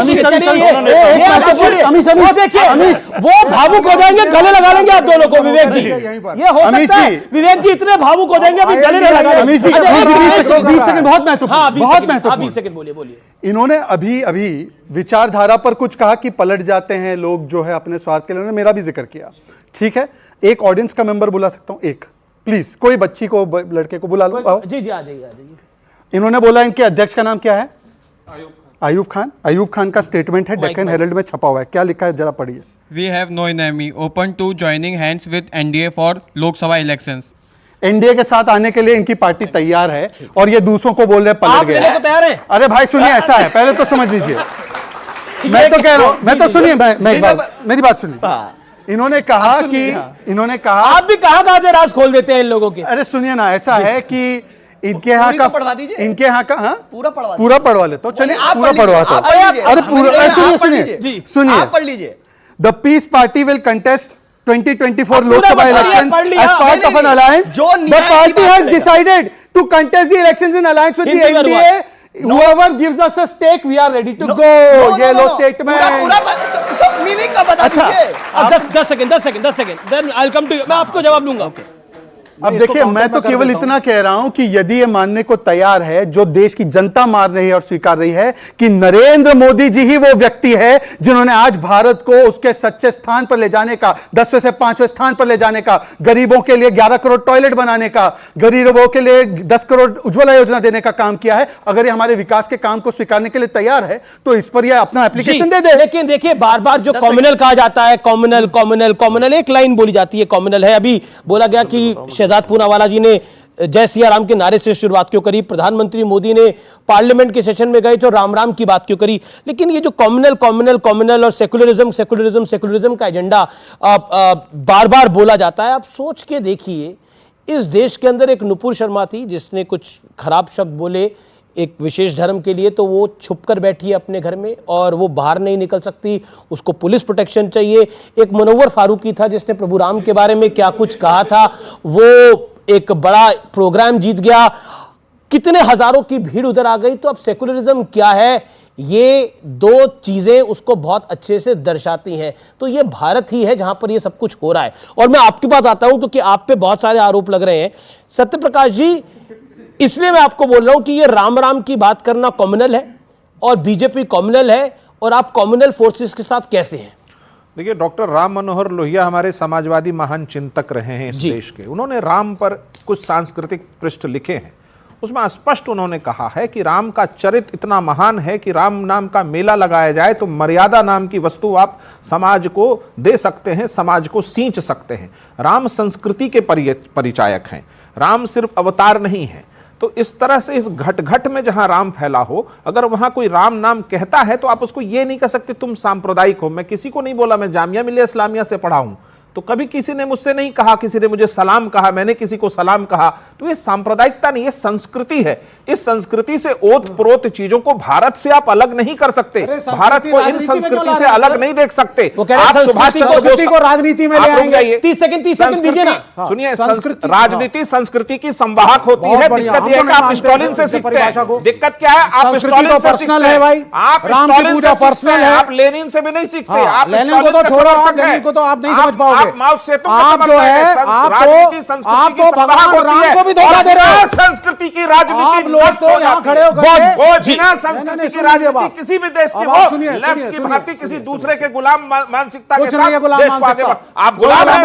वो भावुक हो जाएंगे, गले लगा लेंगे आप दोनों को। विवेक जी, ये हो सकता है विवेक जी इतने भावुक हो जाएंगे अभी गले लगा लेंगे। 20 सेकंड बहुत महत्वपूर्ण, बहुत महत्वपूर्ण। 20 सेकंड बोलिए। इन्होंने अभी विचारधारा पर कुछ कहा कि पलट जाते हैं लोग जो है अपने स्वार्थ के लिए, उन्होंने मेरा भी जिक्र किया। ठीक है, एक ऑडियंस का मेंबर बुला सकता हूं, एक प्लीज, कोई बच्ची को, लड़के को बुला लो। जी जी, आ जाइए। इन्होंने बोला इनके अध्यक्ष का नाम क्या है? अयूब खान। अयूब खान का स्टेटमेंट है, डेक्कन हेरल्ड में छपा हुआ है, क्या लिखा है जरा पढ़िए। We have no enemy, open to joining hands with NDA for लोक सभा इलेक्शंस। एनडीए के साथ आने के लिए इनकी पार्टी तैयार है, और ये दूसरों को बोल रहे पलट गए। तैयार है? अरे भाई सुनिए, ऐसा है, पहले तो समझ लीजिए। मैं तो कह रहा हूं, मैं तो सुनिए, मेरी बात सुनिए। इन्होंने कहा आप भी कहां से राज खोल देते हैं इन लोगों के। अरे सुनिए ना, ऐसा है कि इनके यहाँ का पढ़वा दीजिए, इनके यहाँ का, हाँ पूरा पढ़वा ले तो चलिए, पूरा पढ़वाता हूँ। अरे पूरा सुनिए, आप पढ़ लीजिए। The peace party will contest 2024 Lok Sabha elections as part of an alliance. The party has decided to contest the elections in alliance with the NDA whoever gives us a stake we are ready to go. ये लो statement. Meaning का बता अच्छा, दीजिए। अब 10 सेकंड, then I will come to, मैं आपको जवाब दूंगा। अब देखिए, मैं तो केवल इतना कह रहा हूं कि यदि ये मानने को तैयार है, जो देश की जनता मान रही है और स्वीकार रही है, कि नरेंद्र मोदी जी ही वो व्यक्ति है जिन्होंने आज भारत को उसके सच्चे स्थान पर ले जाने का, 10वें से 5वें स्थान पर ले जाने का, गरीबों के लिए 11 करोड़ टॉयलेट बनाने का, गरीबों के लिए 10 करोड़ उज्ज्वला योजना देने का काम किया है। अगर ये हमारे विकास के काम को स्वीकारने के लिए तैयार है तो इस पर ये अपना एप्लीकेशन दे दे। लेकिन देखिए, बार बार जो कॉम्युनल कहा जाता है, कॉम्युनल, एक लाइन बोली जाती है कॉम्युनल है। अभी बोला गया कि शहजाद पूनावाला जी ने जय सिया राम के नारे से शुरुआत क्यों करी, प्रधानमंत्री मोदी ने पार्लियामेंट के सेशन में गए तो राम राम की बात क्यों करी। लेकिन ये जो कॉम्युनल और सेकुलरिज्म का एजेंडा बार बार बोला जाता है। आप सोच के देखिए, इस देश के अंदर एक नुपुर शर्मा थी जिसने कुछ खराब शब्द बोले एक विशेष धर्म के लिए, तो वो छुप कर बैठी है अपने घर में और वो बाहर नहीं निकल सकती, उसको पुलिस प्रोटेक्शन चाहिए। एक मुनव्वर फारूकी था जिसने प्रभु राम के बारे में क्या कुछ कहा था, वो एक बड़ा प्रोग्राम जीत गया, कितने हजारों की भीड़ उधर आ गई। तो अब सेकुलरिज्म क्या है, ये दो चीजें उसको बहुत अच्छे से दर्शाती हैं। तो ये भारत ही है जहां पर ये सब कुछ हो रहा है। और मैं आपके पास आता हूं क्योंकि आप पे बहुत सारे आरोप लग रहे हैं सत्यप्रकाश जी, इसलिए मैं आपको बोल रहा हूं कि ये राम राम की बात करना कॉम्युनल है और बीजेपी कॉम्युनल है, और आप कॉम्युनल फोर्सेस के साथ कैसे हैं? देखिए, डॉक्टर राम मनोहर लोहिया हमारे समाजवादी महान चिंतक रहे हैं इस देश के। उन्होंने राम पर कुछ सांस्कृतिक पृष्ठ लिखे हैं, उसमें स्पष्ट उन्होंने कहा है कि राम का चरित्र इतना महान है कि राम नाम का मेला लगाया जाए तो मर्यादा नाम की वस्तु आप समाज को दे सकते हैं, समाज को सींच सकते हैं। राम संस्कृति के परिचायक हैं, राम सिर्फ अवतार नहीं है। तो इस तरह से इस घट में जहां राम फैला हो, अगर वहां कोई राम नाम कहता है तो आप उसको ये नहीं कह सकते तुम सांप्रदायिक हो। मैं किसी को नहीं बोला, मैं जामिया मिलिया इस्लामिया से पढ़ा हूं, तो कभी किसी ने मुझसे नहीं कहा, किसी ने मुझे सलाम कहा, मैंने किसी को सलाम कहा। तो ये सांप्रदायिकता नहीं, ये संस्कृति है। इस संस्कृति से ओत-प्रोत चीजों को भारत से आप अलग नहीं कर सकते, भारत को इन संस्कृति से अलग नहीं देख सकते। आप सुभाष चंद्र बोस को राजनीति में ले आएंगे। 30 सेकंड दीजिए ना। सुनिए, राजनीति संस्कृति की संवाहक होती है। दिक्कत यह है कि आप स्टालिन से सीखते हैं। दिक्कत क्या है, आप स्टालिन से सीखते हैं भाई, आप स्टालिन से पर्सनल है, आप लेनिन से भी नहीं सीखते। आप लेनिन को तो छोड़ो, लेनिन को तो आप नहीं समझ पाओगे। आप जो है आपको भगवान राम को भी धोखा दे रहे हैं। संस्कृति की राजनीति लोग तो यहाँ खड़े होकर बिना संस्कृति की राजनीति किसी भी देश की हो, लेफ्ट की भांति किसी दूसरे के गुलाम मानसिकता के साथ देश को आगे बढ़। आप गुलाम हैं,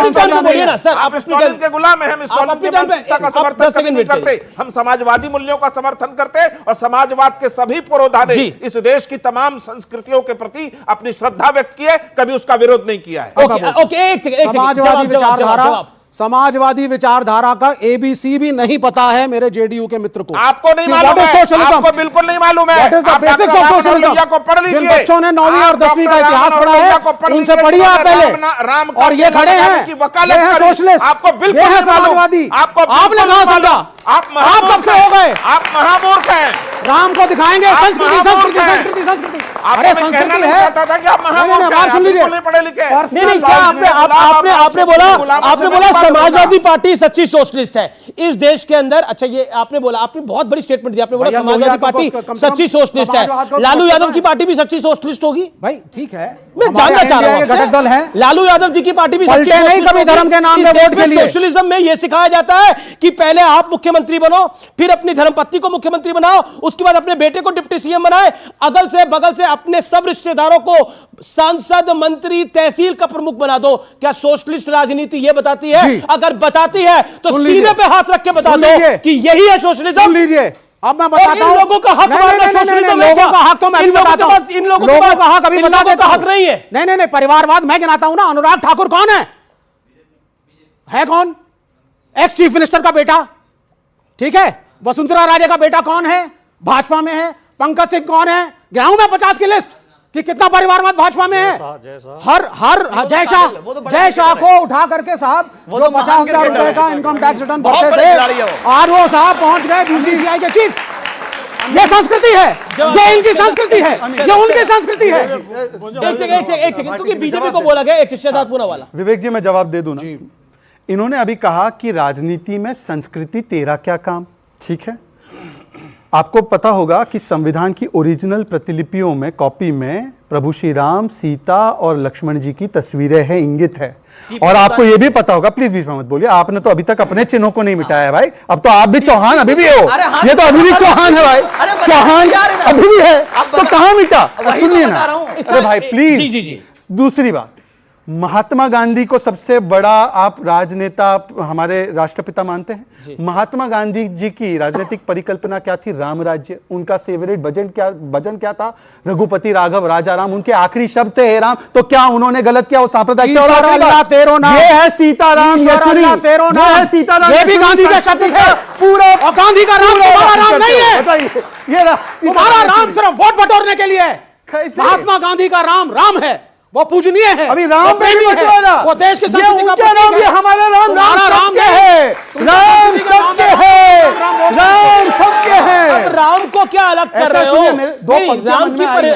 आप स्टालिन के गुलाम हैं। हम स्टालिन की मानसिकता का समर्थन नहीं करते, हम समाजवादी मूल्यों का समर्थन करते और समाजवाद के सभी पुरोधा ने इस देश की तमाम संस्कृतियों के प्रति अपनी श्रद्धा व्यक्त की है, कभी उसका विरोध नहीं किया है। समाजवादी विचारधारा का एबीसी भी नहीं पता है मेरे जेडीयू के मित्र को। आपको नहीं मालूम है, आपको बिल्कुल नहीं मालूम है। आप बेसिक्स ऑफ सोशलिज्म को पढ़ लीजिए। जिन बच्चों ने 9वीं और 10वीं का इतिहास पढ़ा है उनसे पढ़िए आप पहले। और ये खड़े हैं सोशलिस्ट, आपको बिल्कुल समाजवादी, आपने कहा समझा? आप कब से हो गए? आप महामूर्ख हैं। राम को दिखाएंगे संस्कृति संस्कृति संस्कृति संस्कृति। अरे संस्कृति है, पढ़े लिखे। नहीं, क्या आपने बोला समाजवादी पार्टी सच्ची सोशलिस्ट है इस देश के अंदर। अच्छा, ये आपने बोला, आपने बहुत बड़ी स्टेटमेंट दी, आपने बोला समाजवादी पार्टी सच्ची सोशलिस्ट है। लालू यादव की पार्टी भी सच्ची सोशलिस्ट होगी भाई, ठीक है, मैं जानना चाह रहा हूं। घटक दल है, लालू यादव जी की पार्टी भी सच्ची नहीं कभी धर्म के नाम पे वोट के लिए। सोशलिज्म में यह सिखाया जाता है कि पहले आप मुख्यमंत्री बनो, फिर अपनी धर्मपत्नी को मुख्यमंत्री बनाओ, उसके बाद अपने बेटे को डिप्टी सीएम बनाए, अगल से बगल से अपने सब रिश्तेदारों को सांसद, मंत्री, तहसील का प्रमुख बना दो। क्या सोशलिस्ट राजनीति यह बताती है? अगर बताती है तो सीने पे हाथ रख के बता दो कि यही है सोशलिज्म। सुन लीजिए, अब मैं बताता हूं। लोगों का हक, लोगों का हक तो मैं भी बताता हूं। इन लोगों का हक अभी बता देता हूं। हक नहीं है। नहीं, परिवारवाद मैं गिनाता हूं ना। अनुराग ठाकुर कौन है कौन? एक्स चीफ मिनिस्टर का बेटा, ठीक है। वसुंधरा राजे का बेटा कौन है? भाजपा में है। पंकज सिंह कौन है? गया हूं मैं 50 की लिस्ट कि कितना परिवारवाद भाजपा में है। हर जय शाह को उठा करके साहब जो 50,000 रुपए का इनकम टैक्स रिटर्न भरते थे, आज वो साहब पहुंच गए बीसीसीआई के चीफ। ये संस्कृति है, ये इनकी संस्कृति है, ये उनकी संस्कृति है। एक सेकंड, क्योंकि बीजेपी को बोला गया एक शहजाद पूनावाला। विवेक जी, मैं जवाब दे दूं ना। इन्होंने अभी कहा कि राजनीति में संस्कृति तेरा क्या काम, ठीक है। आपको पता होगा कि संविधान की ओरिजिनल प्रतिलिपियों में, कॉपी में प्रभु श्री राम, सीता और लक्ष्मण जी की तस्वीरें हैं, इंगित है। और आपको यह भी पता होगा, प्लीज बीच में मत बोलिए, आपने तो अभी तक अपने चिन्हों को नहीं मिटाया है भाई। अब तो आप भी चौहान अभी भी हो, ये तो अभी भी चौहान है भाई, चौहान अभी भी है, तो कहां मिटा? सुनिए ना, अरे भाई प्लीज। दूसरी बात, महात्मा गांधी को सबसे बड़ा आप राजनेता, हमारे राष्ट्रपिता मानते हैं? महात्मा गांधी जी की राजनीतिक परिकल्पना क्या थी? राम राज्य। उनका फेवरेट भजन क्या था? रघुपति राघव राजा राम। उनके आखिरी शब्द थे, हे राम। तो क्या उन्होंने गलत किया? वो सांप्रदायिक अल्लाह तेरो नाम, ये है सीताराम, तेरो नाम है सीताराम, ये भी गांधी का शब्द है। पूरा गांधी का राम तुम्हारा राम नहीं है, बताइए। ये तुम्हारा राम सिर्फ वोट बटोरने के लिए है। महात्मा गांधी का राम राम है, वो पूजनीय है, अभी राम प्रेमी है, वो देश के संस्कृति का नाम, ये हमारा राम, राम सबके है, राम सबके है, राम सबके है। अब राम को क्या अलग कर रहे हो?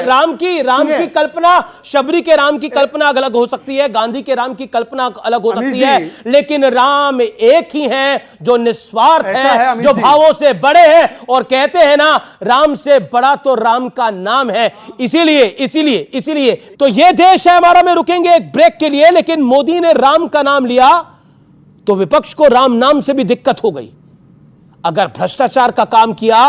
राम की कल्पना, शबरी के राम की कल्पना अलग हो सकती है, गांधी के राम की कल्पना अलग हो सकती है, लेकिन राम एक ही है जो निस्वार्थ है, जो भावों से बड़े हैं। और कहते हैं ना, राम से बड़ा तो राम का नाम है। इसीलिए तो ये देश है हमारा में रुकेंगे एक ब्रेक के लिए, लेकिन मोदी ने राम का नाम लिया तो विपक्ष को राम नाम से भी दिक्कत हो गई। अगर भ्रष्टाचार का काम किया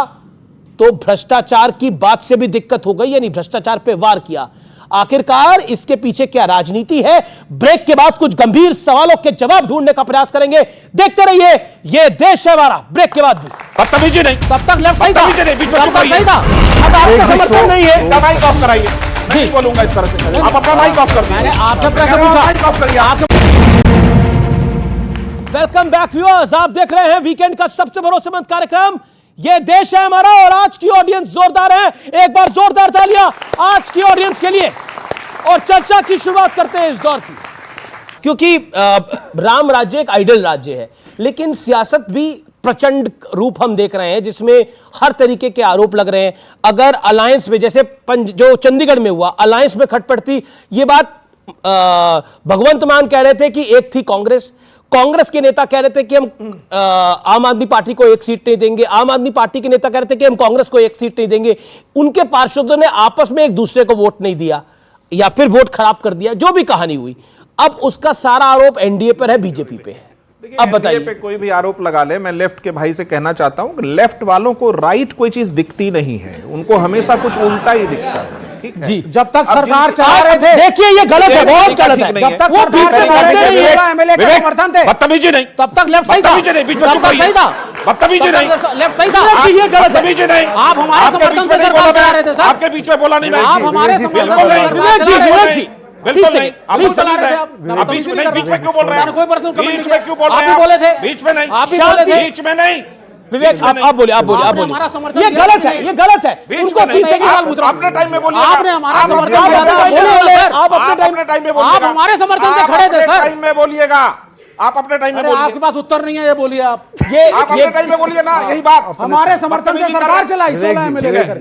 तो भ्रष्टाचार की बात से भी दिक्कत हो गई, यानी भ्रष्टाचार पे वार किया। आखिरकार इसके पीछे क्या राजनीति है? ब्रेक के बाद कुछ गंभीर सवालों के जवाब ढूंढने का प्रयास करेंगे। देखते रहिए, ये देश है हमारा। ब्रेक के बाद भी बदतमीजी नहीं, तब तक लेफ्ट साइड था। अब आपका समर्थन नहीं है, माइक ऑफ कराइए। मैं नहीं बोलूंगा इस तरह से, आप अपना माइक ऑफ कर दीजिए। मैंने आपसे प्रश्न पूछा, माइक ऑफ करिए। वेलकम बैक व्यूअर्स, आप देख रहे हैं वीकेंड का सबसे भरोसेमंद कार्यक्रम ये देश है हमारा। और आज की ऑडियंस जोरदार है, एक बार जोरदार तालियां आज की ऑडियंस के लिए। और चर्चा की शुरुआत करते हैं इस दौर की, क्योंकि राम राज्य एक आइडल राज्य है, लेकिन सियासत भी प्रचंड रूप हम देख रहे हैं जिसमें हर तरीके के आरोप लग रहे हैं। अगर अलायंस में, जैसे जो चंडीगढ़ में हुआ, अलायंस में खटपट थी, ये बात भगवंत मान कह रहे थे कि एक थी कांग्रेस के नेता कह रहे थे कि हम आम आदमी पार्टी को एक सीट नहीं देंगे, आम आदमी पार्टी के नेता कह रहे थे कि हम कांग्रेस को एक सीट नहीं देंगे। उनके पार्षदों ने आपस में एक दूसरे को वोट नहीं दिया या फिर वोट खराब कर दिया, जो भी कहानी हुई। अब उसका सारा आरोप एनडीए पर है, बीजेपी पे है। अब बताइए, पे कोई भी आरोप लगा ले, मैं लेफ्ट के भाई से कहना चाहता हूं कि लेफ्ट वालों को राइट कोई चीज दिखती नहीं है, उनको हमेशा कुछ उल्टा ही दिखता है। जी, जब तक सरकार चला रहे थे, देखिए ये गलत है, बहुत गलत है। जब तक सरकार एमएलए का समर्थन थे, बदतमीजी नहीं, तब तक लेफ्ट सही था, सही था, बदतमीजी नहीं, लेफ्ट सही था। ये गलत है, बदतमीजी नहीं। आप हमारे समर्थन से सरकार चला रहे थे सर, आपके बीच में बोला नहीं मैं, आप हमारे समर्थन से सरकार चला रहे थे। बिल्कुल नहीं, आप बीच में क्यों बोल रहे हैं? कोई पर्सनल कमेंट बीच में क्यों बोल रहे हैं? आप बोले थे, बीच में नहीं, आप भी बोले थे, बीच में नहीं। विवेक आप बोलिए। हमारा समर्थन ये गलत है, ये गलत है। उनको अपने टाइम में बोलिए, आपने हमारा समर्थन आप अपने टाइम में बोलिए, आप हमारे समर्थन से खड़े थे सर। टाइम में बोलिएगा, आप अपने टाइम में बोलिए। आपके पास उत्तर नहीं है, ये बोलिए आप अपने टाइम में बोलिए ना, यही बात। हमारे समर्थन से सरकार चलाई 16 एमएलए लेकर।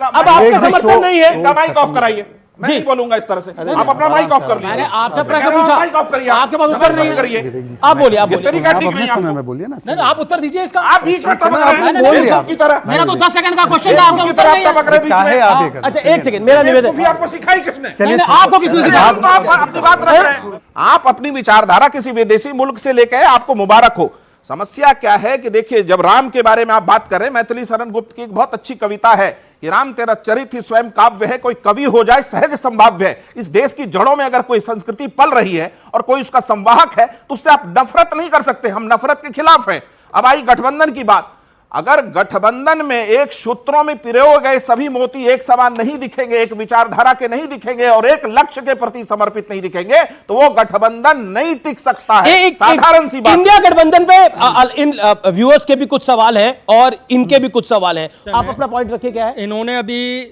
अब आपका समर्थन नहीं है, इनका माइक ऑफ कराइए। मैं नहीं बोलूंगा इस तरह से, आप अपना माइक ऑफ कर लीजिए। मैंने आपसे प्रश्न पूछा, माइक ऑफ करिए, आपके पास उत्तर नहीं करिए। आप बोलिए। तरीका ठीक नहीं है, में बोलिए ना। नहीं, आप उत्तर दीजिए इसका। आप बीच में टपक रहे हैं की तरह। मेरा तो 10 सेकंड का क्वेश्चन था, आपका उत्तर नहीं है। अच्छा एक सेकंड, मेरा निवेदन, आपको सिखाई किसने? आपको किसने सिखाया? आप अपनी बात रख रहे हैं, आप अपनी विचारधारा किसी विदेशी मुल्क से लेकर आपको मुबारक हो। समस्या क्या है कि देखिए, जब राम के बारे में आप बात करें, मैथिली शरण गुप्त की एक बहुत अच्छी कविता है कि राम तेरा चरित्र ही स्वयं काव्य है, कोई कवि हो जाए सहज संभाव्य है। इस देश की जड़ों में अगर कोई संस्कृति पल रही है और कोई उसका संवाहक है तो उससे आप नफरत नहीं कर सकते। हम नफरत के खिलाफ हैं। अब आई गठबंधन की बात। अगर गठबंधन में एक सूत्रों में पिरोए गए सभी मोती एक समान नहीं दिखेंगे, एक विचारधारा के नहीं दिखेंगे और एक लक्ष्य के प्रति समर्पित नहीं दिखेंगे, तो वो गठबंधन नहीं टिक सकता है। साधारण सी बात। इंडिया गठबंधन पे इन व्यूअर्स के भी कुछ सवाल हैं और इनके भी कुछ सवाल हैं। आप अपना पॉइंट रखिए, क्या है? इन्होंने अभी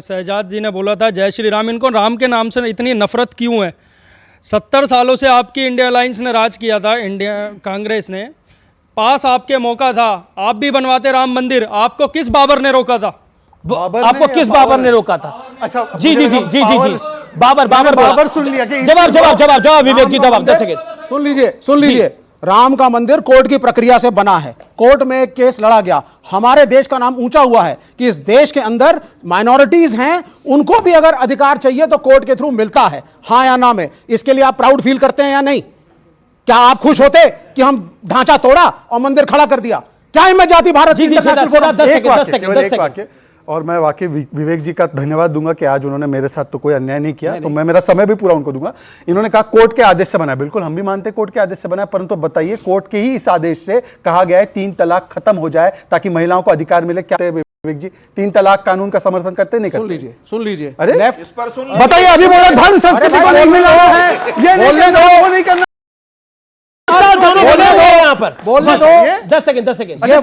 शहजाद जी ने बोला था जय श्री राम, इनको राम के नाम से इतनी नफरत क्यों है? 70 सालों से आपकी इंडिया अलायंस ने राज किया था, इंडिया कांग्रेस ने। पास आपके मौका था, आप भी बनवाते राम मंदिर। आपको किस बाबर ने रोका था? आपको किस बाबर ने रोका था? अच्छा, जी बाबर सुन लिया कि जवाब विवेक जी, जवाब 10 सेकंड सुन लीजिए राम का मंदिर कोर्ट की प्रक्रिया से बना है, कोर्ट में एक केस लड़ा गया, हमारे देश का नाम ऊंचा हुआ है कि इस देश के अंदर माइनॉरिटीज हैं, उनको भी अगर अधिकार चाहिए तो कोर्ट के थ्रू मिलता है, हां या ना में। इसके लिए आप प्राउड फील करते हैं या नहीं? क्या आप खुश होते कि हम ढांचा तोड़ा और मंदिर खड़ा कर दिया? क्या हिम्मत जाती भारत की? एक वाक्य और मैं वाकई विवेक जी का धन्यवाद दूंगा कि आज उन्होंने मेरे साथ तो कोई अन्याय नहीं किया, तो मैं मेरा समय भी पूरा उनको दूंगा। इन्होंने कहा कोर्ट के आदेश से बना है, बिल्कुल हम भी मानते हैं कोर्ट के आदेश से बना है, परंतु बताइए कोर्ट के ही इस आदेश से कहा गया है 3 तलाक खत्म हो जाए ताकि महिलाओं को अधिकार मिले। क्या विवेक जी 3 तलाक कानून का समर्थन करते नहीं करते? सुन लीजिए अरे इस पर सुन बताइए, अभी बोला धर्म संस्कृति को नहीं मिला है, ये नहीं करना। बोलने दो 10 सेकंड। ये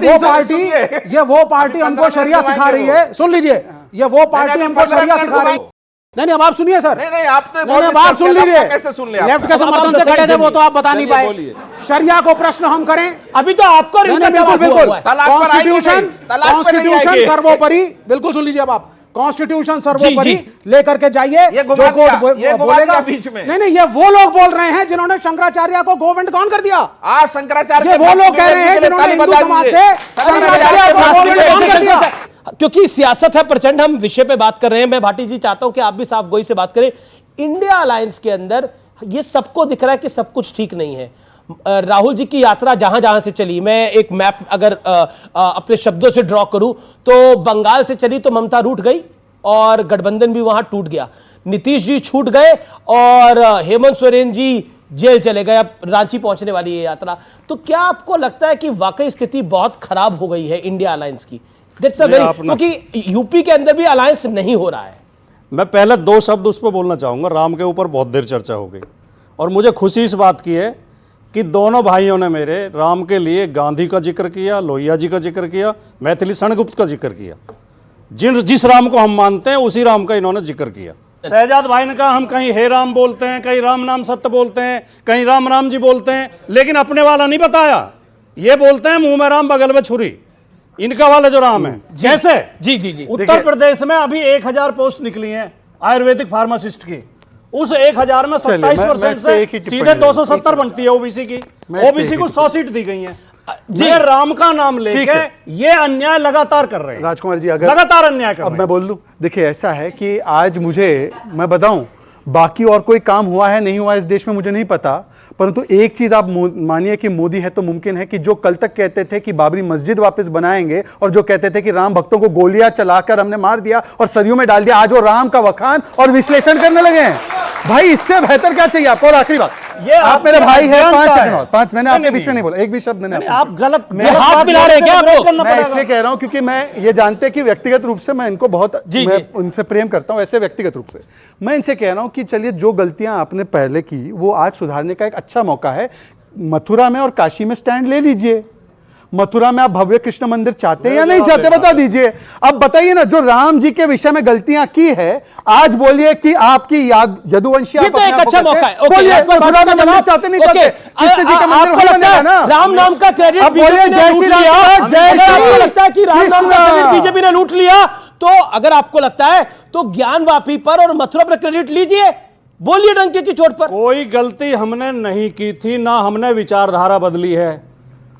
वो पार्टी हमको शरिया सिखा रही है। सुन लीजिए, ये वो पार्टी हमको शरिया सिखा रही है। नहीं अब आप सुनिए सर। नहीं आप तो आप सुन लीजिए। कैसे सुन लिया? लेफ्ट के समर्थन से खड़े थे वो तो आप बता नहीं पाए। शरिया को प्रश्न हम करें, अभी तो आपको बिल्कुल कॉन्स्टिट्यूशन सर्वोपरि। बिल्कुल सुन लीजिए, अब आप कॉन्स्टिट्यूशन सर्वोपरि लेकर के जाइए, जो कोर्ट बोलेगा बीच में। नहीं ये वो लोग बोल रहे हैं जिन्होंने शंकराचार्य को गोविंद कौन कर दिया। शंकराचार्य ये वो लोग कह रहे हैं जिन्होंने हिंदू समाज से शंकराचार्य को गोविंद कौन कर दिया। क्योंकि सियासत है प्रचंड, हम विषय पे बात कर रहे हैं। मैं भाटी जी चाहता हूं कि आप भी साफ गोई से बात करें। इंडिया अलायंस के अंदर ये सबको दिख रहा है कि सब कुछ ठीक नहीं है। राहुल जी की यात्रा जहां जहां से चली, मैं एक मैप अगर अपने शब्दों से ड्रॉ करूं तो बंगाल से चली तो ममता रूठ गई और गठबंधन भी वहां टूट गया। नीतीश जी छूट गए और हेमंत सोरेन जी जेल चले गए। अब रांची पहुंचने वाली है यात्रा। तो क्या आपको लगता है कि वाकई स्थिति बहुत खराब हो गई है इंडिया अलायंस की? दैट्स अ वेरी, क्योंकि यूपी के अंदर भी अलायंस नहीं हो रहा है। मैं पहले 2 शब्द उस पर बोलना चाहूंगा। राम के ऊपर बहुत देर चर्चा हो गई और मुझे खुशी इस बात की है कि दोनों भाइयों ने मेरे राम के लिए गांधी का जिक्र किया, लोहिया जी का जिक्र किया, मैथिली शरणगुप्त का जिक्र किया। जिस राम को हम मानते हैं उसी राम का इन्होंने जिक्र किया। शहजाद भाई ने कहा हम कहीं हे राम बोलते हैं, कहीं राम नाम सत्य बोलते हैं, कहीं राम राम जी बोलते हैं, लेकिन अपने वाला नहीं बताया। ये बोलते हैं मुंह में राम बगल में छुरी, इनका वाला जो राम है। जैसे जी उत्तर प्रदेश में अभी 1000 पोस्ट निकली हैं आयुर्वेदिक फार्मासिस्ट की। उस 1000 में 27% से सीधे 270 बनती है ओबीसी की। ओबीसी को 100 सीट दी गई है। ये राम का नाम लेके ये अन्याय लगातार कर रहे हैं राजकुमार जी। अगर लगातार अन्याय कर रहे हैं। अब मैं बोल दूं, देखिए ऐसा है कि आज मैं बताऊं, बाकी और कोई काम हुआ है नहीं हुआ इस देश में मुझे नहीं पता, परंतु एक चीज आप मानिए कि मोदी है तो मुमकिन है कि जो कल तक कहते थे कि बाबरी मस्जिद वापस बनाएंगे और जो कहते थे कि राम भक्तों को गोलियां चलाकर हमने मार दिया और सरयू में डाल दिया, आज वो राम का वखान और विश्लेषण करने लगे हैं। भाई इससे बेहतर क्या चाहिए आपको? और आखिरी बात, ये आप मेरे भाई हैं। 5 सेकंड और 5, मैंने आपके बीच में नहीं बोला एक भी शब्द। मैंने आप गलत हाथ मिला रहे हैं क्या आपको? मैं इसलिए कह रहा हूं क्योंकि मैं ये जानते कि व्यक्तिगत रूप से मैं इनको बहुत मैं उनसे प्रेम करता हूं, ऐसे व्यक्तिगत रूप से मैं इनसे कह रहा हूं कि चलिए जो गलतियां आपने पहले की वो आज सुधारने का एक अच्छा मौका है। मथुरा में और काशी में स्टैंड ले लीजिए। मथुरा में आप भव्य कृष्ण मंदिर चाहते हैं या नहीं चाहते बता दीजिए। अब बताइए ना, जो राम जी के विषय में गलतियां की है आज बोलिए कि आपकी यदुवंशी ये तो एक अच्छा मौका है। बोलिए मथुरा में मंदिर चाहते नहीं चाहते? कृष्ण जी का मंदिर वहीं बनेगा ना। राम नाम का क्रेडिट बोलिए जय श्री राम। आपको लगता है कि राम नाम का क्रेडिट बीजेपी ने लूट लिया, तो अगर आपको लगता है तो ज्ञानवापी पर और मथुरा पर क्रेडिट लीजिए, बोलिए डंके की चोट पर। कोई गलती हमने नहीं की थी, ना हमने विचारधारा बदली है।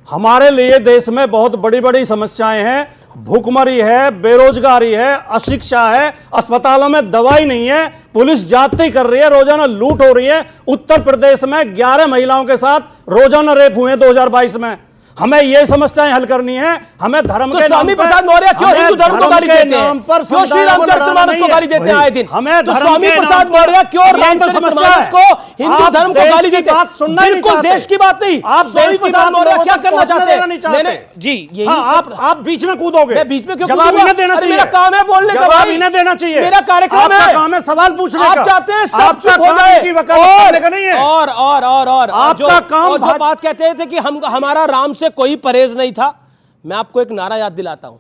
हमारे लिए देश में बहुत बड़ी बड़ी समस्याएं हैं। भूखमरी है, बेरोजगारी है, अशिक्षा है, अस्पतालों में दवाई नहीं है, पुलिस जाती कर रही है, रोजाना लूट हो रही है। उत्तर प्रदेश में 11 महिलाओं के साथ रोजाना रेप हुए 2022 में। हमें ये समस्याएं हल करनी है। हमें धर्म के स्वामी प्रसाद मौर्य क्यों हिंदू धर्म को गाली देते हैं? क्यों श्री रामचरितमानस को गाली देते हैं आए दिन? हमें स्वामी प्रसाद मौर्य क्यों रामचरितमानस को हिंदू धर्म को गाली देते हैं? बिल्कुल देश की बात नहीं। आप स्वामी प्रसाद मौर्य क्या करना चाहते हैं? जी यही आप बीच में कूदोगे। मैं बीच में क्यों जवाब इन्हें देना चाहिए। मेरा काम है बोलने का, जवाब इन्हें देना चाहिए। मेरा कार्यक्रम है, काम है सवाल पूछने का। आप चाहते हैं सब चुप हो जाए और आपका काम। जो बात कहते थे कि हमारा राम से कोई परहेज नहीं था, मैं आपको एक नारा याद दिलाता हूं।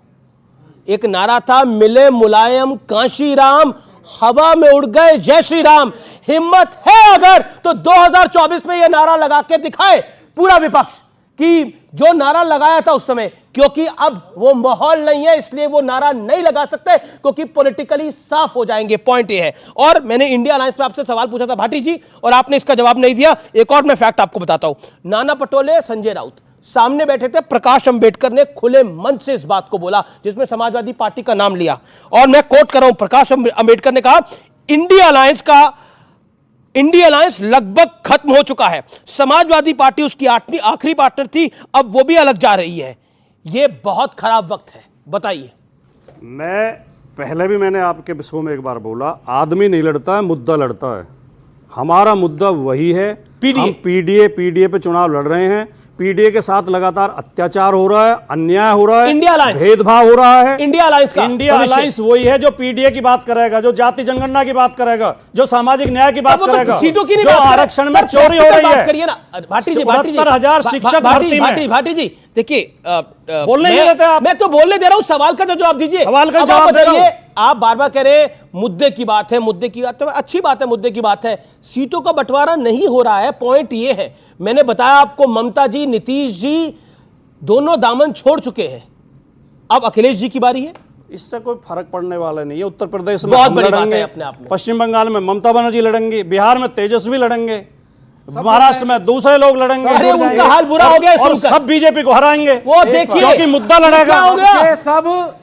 एक नारा था, मिले मुलायम कांशी राम, हवा में उड़ गए जय श्री राम। हिम्मत है अगर तो 2024 में यह नारा लगा के दिखाए पूरा विपक्ष कि जो नारा लगाया था उस समय, क्योंकि अब वो माहौल नहीं है इसलिए वो नारा नहीं लगा सकते, क्योंकि पॉलिटिकली साफ हो जाएंगे। पॉइंट ये है। और मैंने इंडिया अलायंस पे आपसे सवाल पूछा था भाटी जी, और आपने इसका जवाब नहीं दिया। एक और मैं फैक्ट आपको बताता हूं, नाना पटोले, संजय राउत सामने बैठे थे, प्रकाश अंबेडकर ने खुले मन से इस बात को बोला, जिसमें समाजवादी पार्टी का नाम लिया, और मैं कोट कर रहा हूं, प्रकाश अंबेडकर ने कहा इंडिया अलायंस लगभग खत्म हो चुका है, समाजवादी पार्टी उसकी आखिरी पार्टनर थी, अब वो भी अलग जा रही है, ये बहुत खराब वक्त है। बताइए। मैंने आपके शो में एक बार बोला, आदमी नहीं लड़ता है, मुद्दा लड़ता है। हमारा मुद्दा वही है, पीडीए पे चुनाव लड़ रहे हैं। पीडीए के साथ लगातार अत्याचार हो रहा है, अन्याय हो रहा है, इंडिया अलायंस, भेदभाव हो रहा है। इंडिया अलायंस वही है जो पीडीए की बात करेगा, जो जाति जनगणना की बात करेगा, जो सामाजिक न्याय की बात करेगा, सीटों की जो आरक्षण में चोरी हो रही है। करिए ना भाटी जी, 70,000 शिक्षक भर्ती में। भाटी जी देखिए, बोलने नहीं देते आप। मैं तो बोलने दे रहा हूं, सवाल का तो जवाब दीजिए। सवाल का जवाब दे रहा हूं। आप बार बार कह रहे हैं मुद्दे की बात है, मुद्दे की बात है, अच्छी बात है, मुद्दे की बात है, सीटों का बंटवारा नहीं हो रहा है। पॉइंट ये है, मैंने बताया आपको, ममता जी, नीतीश जी दोनों दामन छोड़ चुके हैं, अब अखिलेश जी की बारी है। इससे कोई फर्क पड़ने वाला नहीं है। उत्तर प्रदेश में बहुत बड़ी बात है अपने आप में, पश्चिम बंगाल में ममता बनर्जी लड़ेंगी, बिहार में तेजस्वी लड़ेंगे, महाराष्ट्र में दूसरे लोग लड़ेंगे, उनका हाल बुरा हो गया और सब बीजेपी को हराएंगे। वो देखिए, क्योंकि मुद्दा लड़ेगा।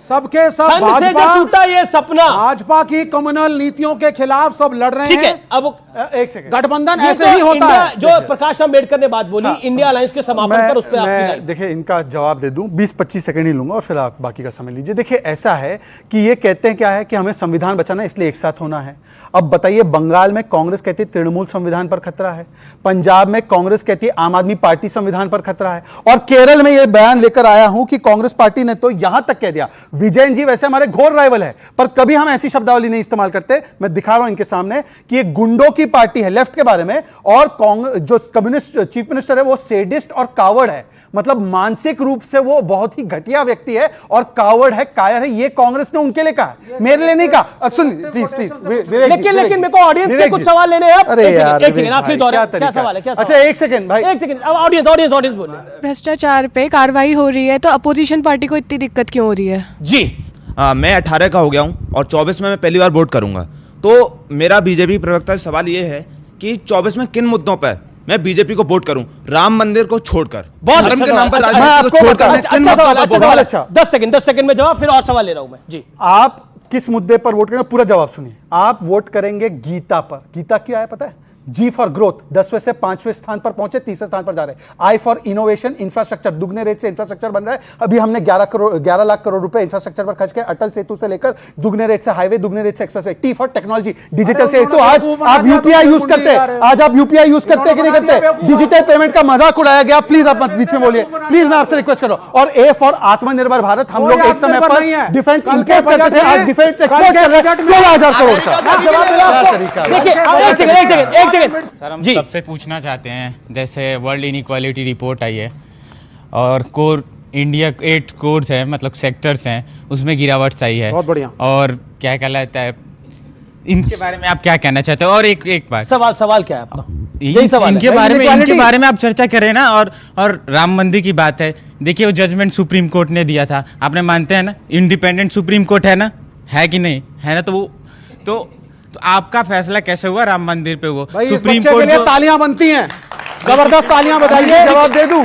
सबके सब टूटा ये सपना, भाजपा की कम्युनल नीतियों के खिलाफ सब लड़ रहे हैं। ठीक है, अब एक सेकंड, गठबंधन ऐसे तो ही होता है। जो प्रकाश अंबेडकर ने बात बोली, इंडिया अलायंस के समापन पर, उस पर आपकी देखिए, इनका जवाब दे दूं, 20-25 सेकंड ही लूंगा और फिर आप बाकी का समय लीजिए। देखिए, ऐसा है कि ये कहते हैं क्या है कि हमें संविधान बचाना, इसलिए एक साथ होना है। अब बताइए, बंगाल में कांग्रेस कहती है तृणमूल संविधान पर खतरा है, पंजाब में कांग्रेस कहती है आम आदमी पार्टी संविधान पर खतरा है, और केरल में यह बयान लेकर आया हूं कि कांग्रेस पार्टी ने तो यहां तक कह दिया, विजयन जी वैसे हमारे घोर राइवल है, पर कभी हम ऐसी शब्दावली नहीं इस्तेमाल करते। मैं दिखा रहा हूं इनके सामने कि एक गुंडों की पार्टी है लेफ्ट के बारे में, और कांग्रेस जो कम्युनिस्ट चीफ मिनिस्टर है वो सेडिस्ट और कावर्ड है, मतलब मानसिक रूप से वो बहुत ही घटिया व्यक्ति है और कावर्ड है, कायर है। ये कांग्रेस ने उनके लिए कहा, मेरे लिए नहीं कहा। सुन प्लीज, लेकिन मेरे को ऑडियंस के कुछ सवाल लेने हैं। अरे यार, एक सेकंड, आखिरी दौर है, क्या सवाल है? अच्छा एक सेकंड भाई, एक सेकंड, अब ऑडियंस बोले। भ्रष्टाचार पे कार्रवाई हो रही है तो अपोजिशन पार्टी को इतनी दिक्कत क्यों हो रही है? जी, मैं 18 का हो गया हूं और 24 में मैं पहली बार वोट करूंगा, तो मेरा बीजेपी प्रवक्ता से सवाल ये है कि 24 में किन मुद्दों पर मैं बीजेपी को वोट करूं, राम मंदिर को छोड़कर, धर्म के नाम पर राजनीति को छोड़कर। अच्छा, 10 सेकंड में जवाब, फिर और सवाल ले रहा हूं मैं। जी, आप किस मुद्दे पर वोट करेंगे? पूरा जवाब सुनिए। आप वोट करेंगे गीता पर। गीता क्या है पता है? जी फॉर ग्रोथ, 10वें से 5वें स्थान पर पहुंचे, 30वें स्थान पर जा रहे हैं। आई फॉर इनोवेशन, इंफ्रास्ट्रक्चर, दुगने रेट से इंफ्रास्ट्रक्चर बन रहा है। अभी हमने 11 लाख करोड़ रुपए इंफ्रास्ट्रक्चर पर खर्च किया, अटल सेतु से लेकर दुगने रेट से हाईवे, दुगने रेट से expressway. T for technology, digital से। तो आज आप यूपीआई यूज करते हैं, आज आप यूपीआई यूज करते हैं कि नहीं करते? डिजिटल पेमेंट का मजाक उड़ाया गया। प्लीज आप बीच में बोलिए, प्लीज, मैं आपसे रिक्वेस्ट कर रहा हूं। और ए फॉर आत्मनिर्भर भारत, हम लोग एक समय पर डिफेंस इंपोर्ट करते थे, आज डिफेंस एक्सपोर्ट कर रहे हैं 16,000 करोड़ का। सर, हम सबसे पूछना चाहते हैं, जैसे वर्ल्ड इनइक्वालिटी रिपोर्ट आई है और कोर इंडिया 8 कोर्स है, मतलब सेक्टर्स हैं, उसमें गिरावट आई है। बहुत बढ़िया। और क्या कहलाता है, इनके बारे में आप क्या कहना चाहते हो? और एक बात, सवाल क्या है आपका? यही सवाल इनके बारे में आप चर्चा करें ना। और राम मंदिर की बात है, देखिए वो जजमेंट सुप्रीम कोर्ट ने दिया था, आपने मानते हैं ना, इंडिपेंडेंट सुप्रीम कोर्ट है ना, है कि नहीं है ना? तो आपका फैसला कैसे हुआ राम मंदिर पे? वो सुप्रीम कोर्ट के लिए तालियां बनती हैं, जबरदस्त तालियां बजाइए। जवाब दे दूं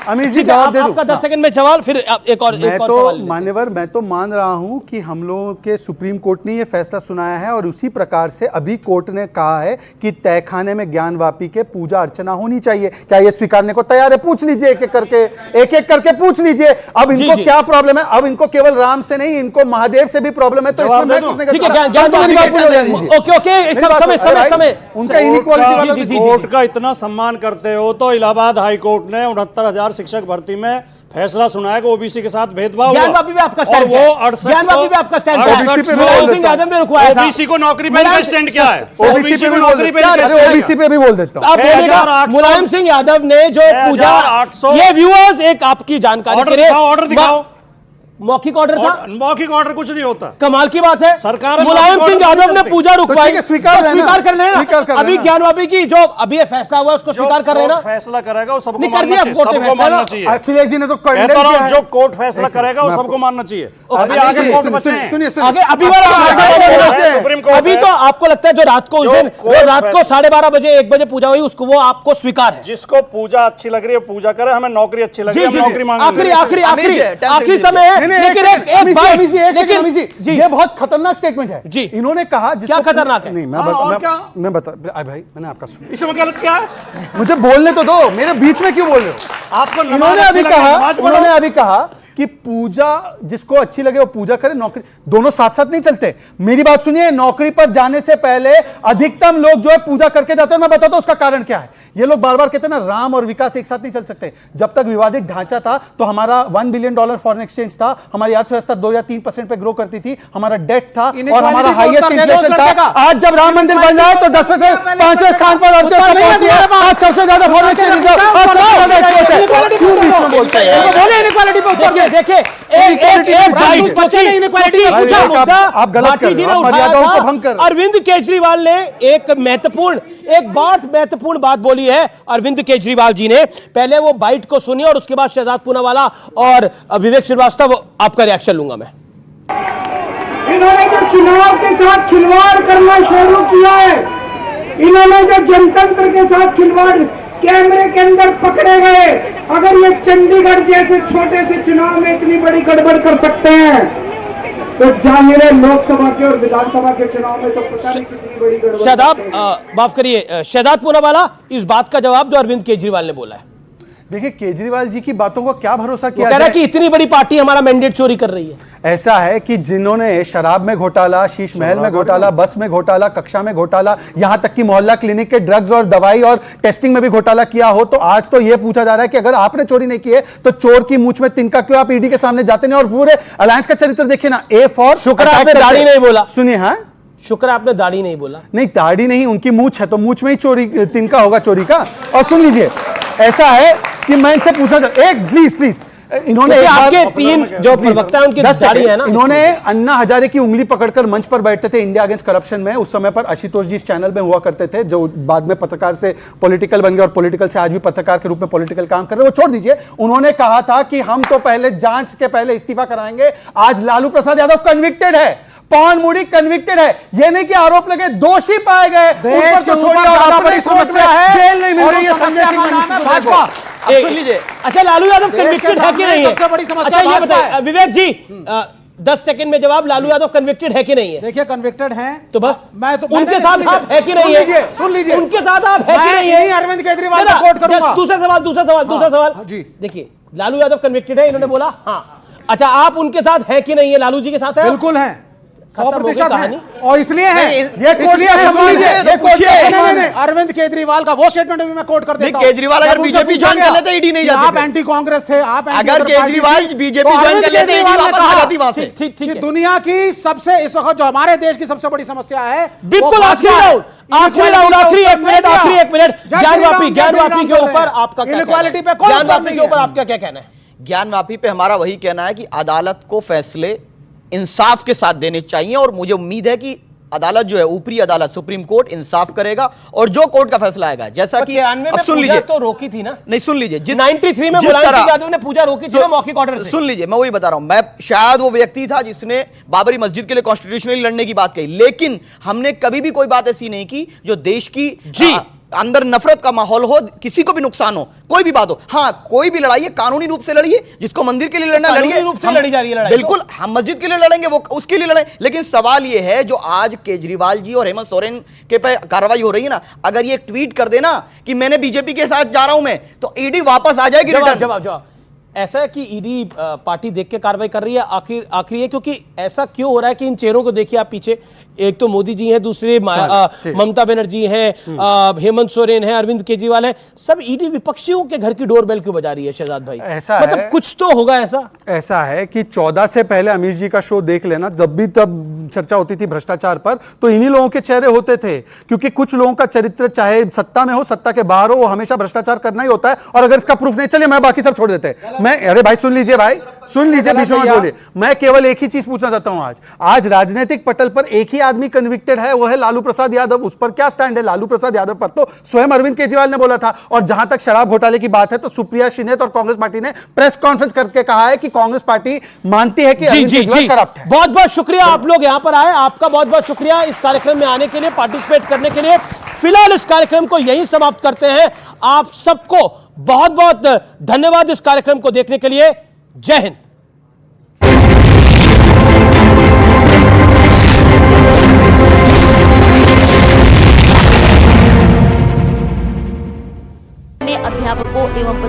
अमीश जी, जवाब दे दूं? आपका 10 सेकंड में सवाल, फिर एक और मान्यवर, मैं तो मान रहा हूं कि हम लोगों के सुप्रीम कोर्ट ने यह फैसला सुनाया है, और उसी प्रकार से अभी कोर्ट ने कहा है कि तहखाने में ज्ञानवापी के पूजा अर्चना होनी चाहिए। क्या ये स्वीकारने को तैयार है? पूछ लीजिए, एक एक करके पूछ लीजिए। अब इनको क्या प्रॉब्लम है? अब इनको केवल राम से नहीं, इनको महादेव से भी प्रॉब्लम है। तो इसमें मैं पूछने उनका इनइक्वालिटी वाला कोर्ट का इतना सम्मान करते हो तो इलाहाबाद हाई कोर्ट ने 69,000 शिक्षक भर्ती में फैसला सुनाया कि ओबीसी के साथ भेदभाव हुआ। ज्ञानवापी भी आपका स्टैंड है, ज्ञानवापी भी आपका स्टैंड है। मुलायम सिंह यादव ने रुकवाया था। ओबीसी को नौकरी पे का स्टैंड क्या है? ओबीसी पे भी ओबीसी पे भी बोल देता हूं। आप बोलेगा मुलायम सिंह यादव ने जो पूजा, ये व्यूअर्स एक आपकी जानकारी के लिए, ऑर्डर दिखाओ। मौखिक ऑर्डर था? मौखिक ऑर्डर कुछ नहीं होता। कमाल की बात है, सरकार मुलायम सिंह यादव ने पूजा रुकवाई, तो स्वीकार कर लेना। अभी ज्ञानवापी की जो अभी फैसला हुआ उसको स्वीकार कर लेना। फैसला करेगा वो सबको मानना चाहिए। अखिलेश जी ने तो जो कोर्ट फैसला करेगा वो सबको मानना चाहिए। अभी आगे कोर्ट बचे हैं। सुनिए अभी वाला अभी तो आपको लगता है जो रात को उस दिन रात को 12:30 बजे 1 बजे पूजा हुई उसको वो आपको स्वीकार है? जिसको पूजा अच्छी लग रही है पूजा करे, हमें नौकरी अच्छी लग रही है हम नौकरी मांगेंगे। आखिरी समय है। ये बहुत खतरनाक स्टेटमेंट है जी। इन्होंने कहा क्या खतरनाक है? नहीं मैं बता भाई मैंने आपका सुना। इसमें गलत क्या है? मुझे बोलने तो दो, मेरे बीच में क्यों बोल रहे हो? आपको उन्होंने अभी कहा कि पूजा जिसको अच्छी लगे वो पूजा करे, नौकरी दोनों साथ साथ नहीं चलते। मेरी बात सुनिए, नौकरी पर जाने से पहले अधिकतम लोग जो है पूजा करके जाते हैं। मैं बताता हूं उसका कारण क्या है। ये लोग बार बार कहते हैं ना राम और विकास एक साथ नहीं चल सकते। जब तक विवादित ढांचा था तो हमारा $1 बिलियन फॉरेन एक्सचेंज था, हमारी अर्थव्यवस्था 2 या 3% पे ग्रो करती थी, हमारा डेट था और हमारा हाईएस्ट इन्फ्लेशन था। आज जब राम मंदिर बन रहा है तो 10वें से 5वें स्थान पर अर्थव्यवस्था पहुंची है। आज सबसे ज्यादा फॉरेन एक्सचेंज रिजर्व, आज सबसे ज्यादा एक्सपोर्ट है। क्यों बीच में बोलते हैं? देखिए आप गलत कर रहे हो, मर्यादाओं को भंग कर। अरविंद केजरीवाल ने एक महत्वपूर्ण बात बोली है। अरविंद केजरीवाल जी ने पहले वो बाइट को सुनी और उसके बाद शहजाद पूनावाला और विवेक श्रीवास्तव, आपका रिएक्शन लूंगा मैं। इन्होंने जो चुनाव के साथ खिलवाड़ करना शुरू किया है, इन्होंने जो जनतंत्र के साथ खिलवाड़, कैमरे के अंदर पकड़े गए। अगर ये चंडीगढ़ जैसे छोटे से चुनाव में इतनी बड़ी गड़बड़ कर सकते हैं तो जाहिर है लोकसभा के और विधानसभा के चुनाव में तो पता नहीं कितनी बड़ी गड़बड़। शहजाद माफ करिए, शहजाद पूनावाला इस बात का जवाब जो अरविंद केजरीवाल ने बोला है। देखिए केजरीवाल जी की बातों को क्या भरोसा किया कह रहा है कि इतनी बड़ी पार्टी हमारा मैंडेट चोरी कर रही है। ऐसा है कि जिन्होंने शराब में घोटाला, शीश महल में घोटाला, बस में घोटाला, कक्षा में घोटाला, यहां तक कि मोहल्ला क्लिनिक के ड्रग्स और दवाई और टेस्टिंग में भी घोटाला किया हो, तो आज तो यह पूछा जा रहा है कि अगर आपने चोरी नहीं की है तो चोर की मूंछ में तिनका क्यों आप ईडी के सामने जाते नहीं? और पूरे अलायंस का चरित्र देखिए ना, ए फॉर शुक्र आपने दाढ़ी नहीं बोला। सुनिए, हाँ शुक्र आपने दाढ़ी नहीं बोला। नहीं दाढ़ी नहीं, उनकी मूंछ है तो मूंछ में ही चोरी तिनका होगा चोरी का। और सुन लीजिए, ऐसा है कि मैं इनसे पूछना चाहता, एक प्लीज इन्होंने आपके 3 जो प्रवक्ता हैं उनकी दाढ़ी है ना, इन्होंने अन्ना हजारे की उंगली पकड़कर मंच पर बैठते थे इंडिया अगेंस्ट करप्शन में। उस समय पर आशुतोष जी इस चैनल में हुआ करते थे, जो बाद में पत्रकार से पॉलिटिकल बन गए और पॉलिटिकल से आज भी पत्रकार के रूप में पॉलिटिकल काम कर रहे हैं। वो छोड़ दीजिए, उन्होंने कहा था कि हम तो पहले जांच के पहले इस्तीफा कराएंगे। आज लालू प्रसाद यादव कन्विक्टेड है, पवन मुड़ी कन्विक्टेड है। ये नहीं कि आरोप लगे, दोषी पाए गए, उन पर तो छोड़िए और बड़ी समस्या है, जेल नहीं मिल रही है संजय सिंह भाजपा। अच्छा लालू यादव कन्विक्टेड है कि नहीं है? सबसे बड़ी समस्या अच्छा ये बताइए विवेक जी, 10 सेकंड में जवाब, लालू यादव कन्विक्टेड है कि नहीं है? देखिए कन्विक्टेड हैं तो बस मैं तो उनके साथ आप है कि नहीं है? सुन लीजिए उनके साथ आप है कि नहीं है? अरविंद केजरीवाल को कोट करूंगा। दूसरा सवाल जी देखिए, लालू यादव कन्विक्टेड है, इन्होंने बोला हाँ। अच्छा आप उनके साथ है कि नहीं है? लालू जी के साथ है? बिल्कुल है, 100% कहानी। और इसलिए है अरविंद केजरीवाल का वो स्टेटमेंट भी मैं कोट कर देता हूं। केजरीवाल अगर बीजेपी ज्वाइन कर लेते ईडी नहीं जाते। आप एंटी कांग्रेस थे, आप अगर केजरीवाल बीजेपी ज्वाइन कर लेते ईडी वापस आ जाती वहां से। कि दुनिया की सबसे इस वक्त जो हमारे देश की सबसे बड़ी समस्या है, बिल्कुल आखिरी एक मिनट ज्ञानवापी के ऊपर आपका इनइक्वालिटी पे ज्ञानवापी के ऊपर आपका क्या कहना है? ज्ञानवापी पे हमारा वही कहना है कि अदालत को फैसले इंसाफ के साथ देने चाहिए और मुझे उम्मीद है कि अदालत जो है ऊपरी अदालत सुप्रीम कोर्ट इंसाफ करेगा और जो कोर्ट का फैसला आएगा, जैसा कि अब सुन लीजिए तो रोकी थी ना, नहीं सुन लीजिए, जिस 93 में मुलायम सिंह यादव ने पूजा रोकी थी ना मौखिक ऑर्डर से। सुन लीजिए, मैं वही बता रहा हूं, मैं शायद वो व्यक्ति था जिसने बाबरी मस्जिद के लिए कॉन्स्टिट्यूशनली लड़ने की बात कही, लेकिन हमने कभी भी कोई बात ऐसी नहीं की जो देश की अंदर नफरत का माहौल हो, किसी को भी नुकसान हो, कोई भी बात हो। हाँ कोई भी लड़ाई है कानूनी रूप से लड़िए, जिसको मंदिर के लिए लड़ना लड़िए, रूप से लड़ी जा रही है लड़ाई, बिल्कुल हम मस्जिद के लिए लड़ेंगे, वो उसके लिए लड़ें। लेकिन सवाल ये है जो आज केजरीवाल जी और हेमंत सोरेन के पे कार्रवाई हो रही है ना, अगर ये ट्वीट कर देना कि मैंने बीजेपी के साथ जा रहा हूं मैं, तो ईडी वापस आ जाएगी। जवाब ऐसा है कि ईडी पार्टी देख के कार्रवाई कर रही है, आखिर है क्योंकि ऐसा क्यों हो रहा है कि इन चेहरों को देखिए आप पीछे, एक तो मोदी जी हैं, दूसरे ममता बनर्जी हैं, हेमंत सोरेन है, अरविंद केजरीवाल है, सब ईडी विपक्षियों के घर की डोरबेल क्यों बजा रही है शहजाद भाई? ऐसा मतलब है, कुछ तो होगा ऐसा है कि 14 से पहले अमीश जी का शो देख लेना, जब भी तब चर्चा होती थी भ्रष्टाचार पर, तो इन्हीं लोगों के चेहरे होते थे, क्योंकि कुछ लोगों का चरित्र चाहे सत्ता में हो सत्ता के बाहर हो, वो हमेशा भ्रष्टाचार करना ही होता है। और अगर इसका प्रूफ नहीं, चलिए मैं बाकी सब छोड़ देते हैं, मैं अरे भाई सुन लीजिए भाई, सुन लीजिए, बीच में मत बोलिए। मैं केवल एक ही चीज पूछना चाहता हूं। आज राजनीतिक पटल पर एक ही आदमी कन्विक्टेड है, वो है लालू प्रसाद यादव। उस पर क्या स्टैंड है? लालू प्रसाद यादव पर तो स्वयं अरविंद केजरीवाल ने बोला था। और जहां तक शराब घोटाले की बात है तो सुप्रिया श्रीनेत और कांग्रेस पार्टी ने प्रेस कॉन्फ्रेंस करके कहा है कि कांग्रेस पार्टी मानती है कि अरविंद केजरीवाल करप्ट है। बहुत बहुत शुक्रिया आप लोग यहां पर आए, आपका बहुत बहुत शुक्रिया इस कार्यक्रम में आने के लिए, पार्टिसिपेट करने के लिए। फिलहाल इस कार्यक्रम को यहीं समाप्त करते हैं। आप सबको बहुत बहुत धन्यवाद इस कार्यक्रम को देखने के लिए। जय हिंद। अध्यापकों एवं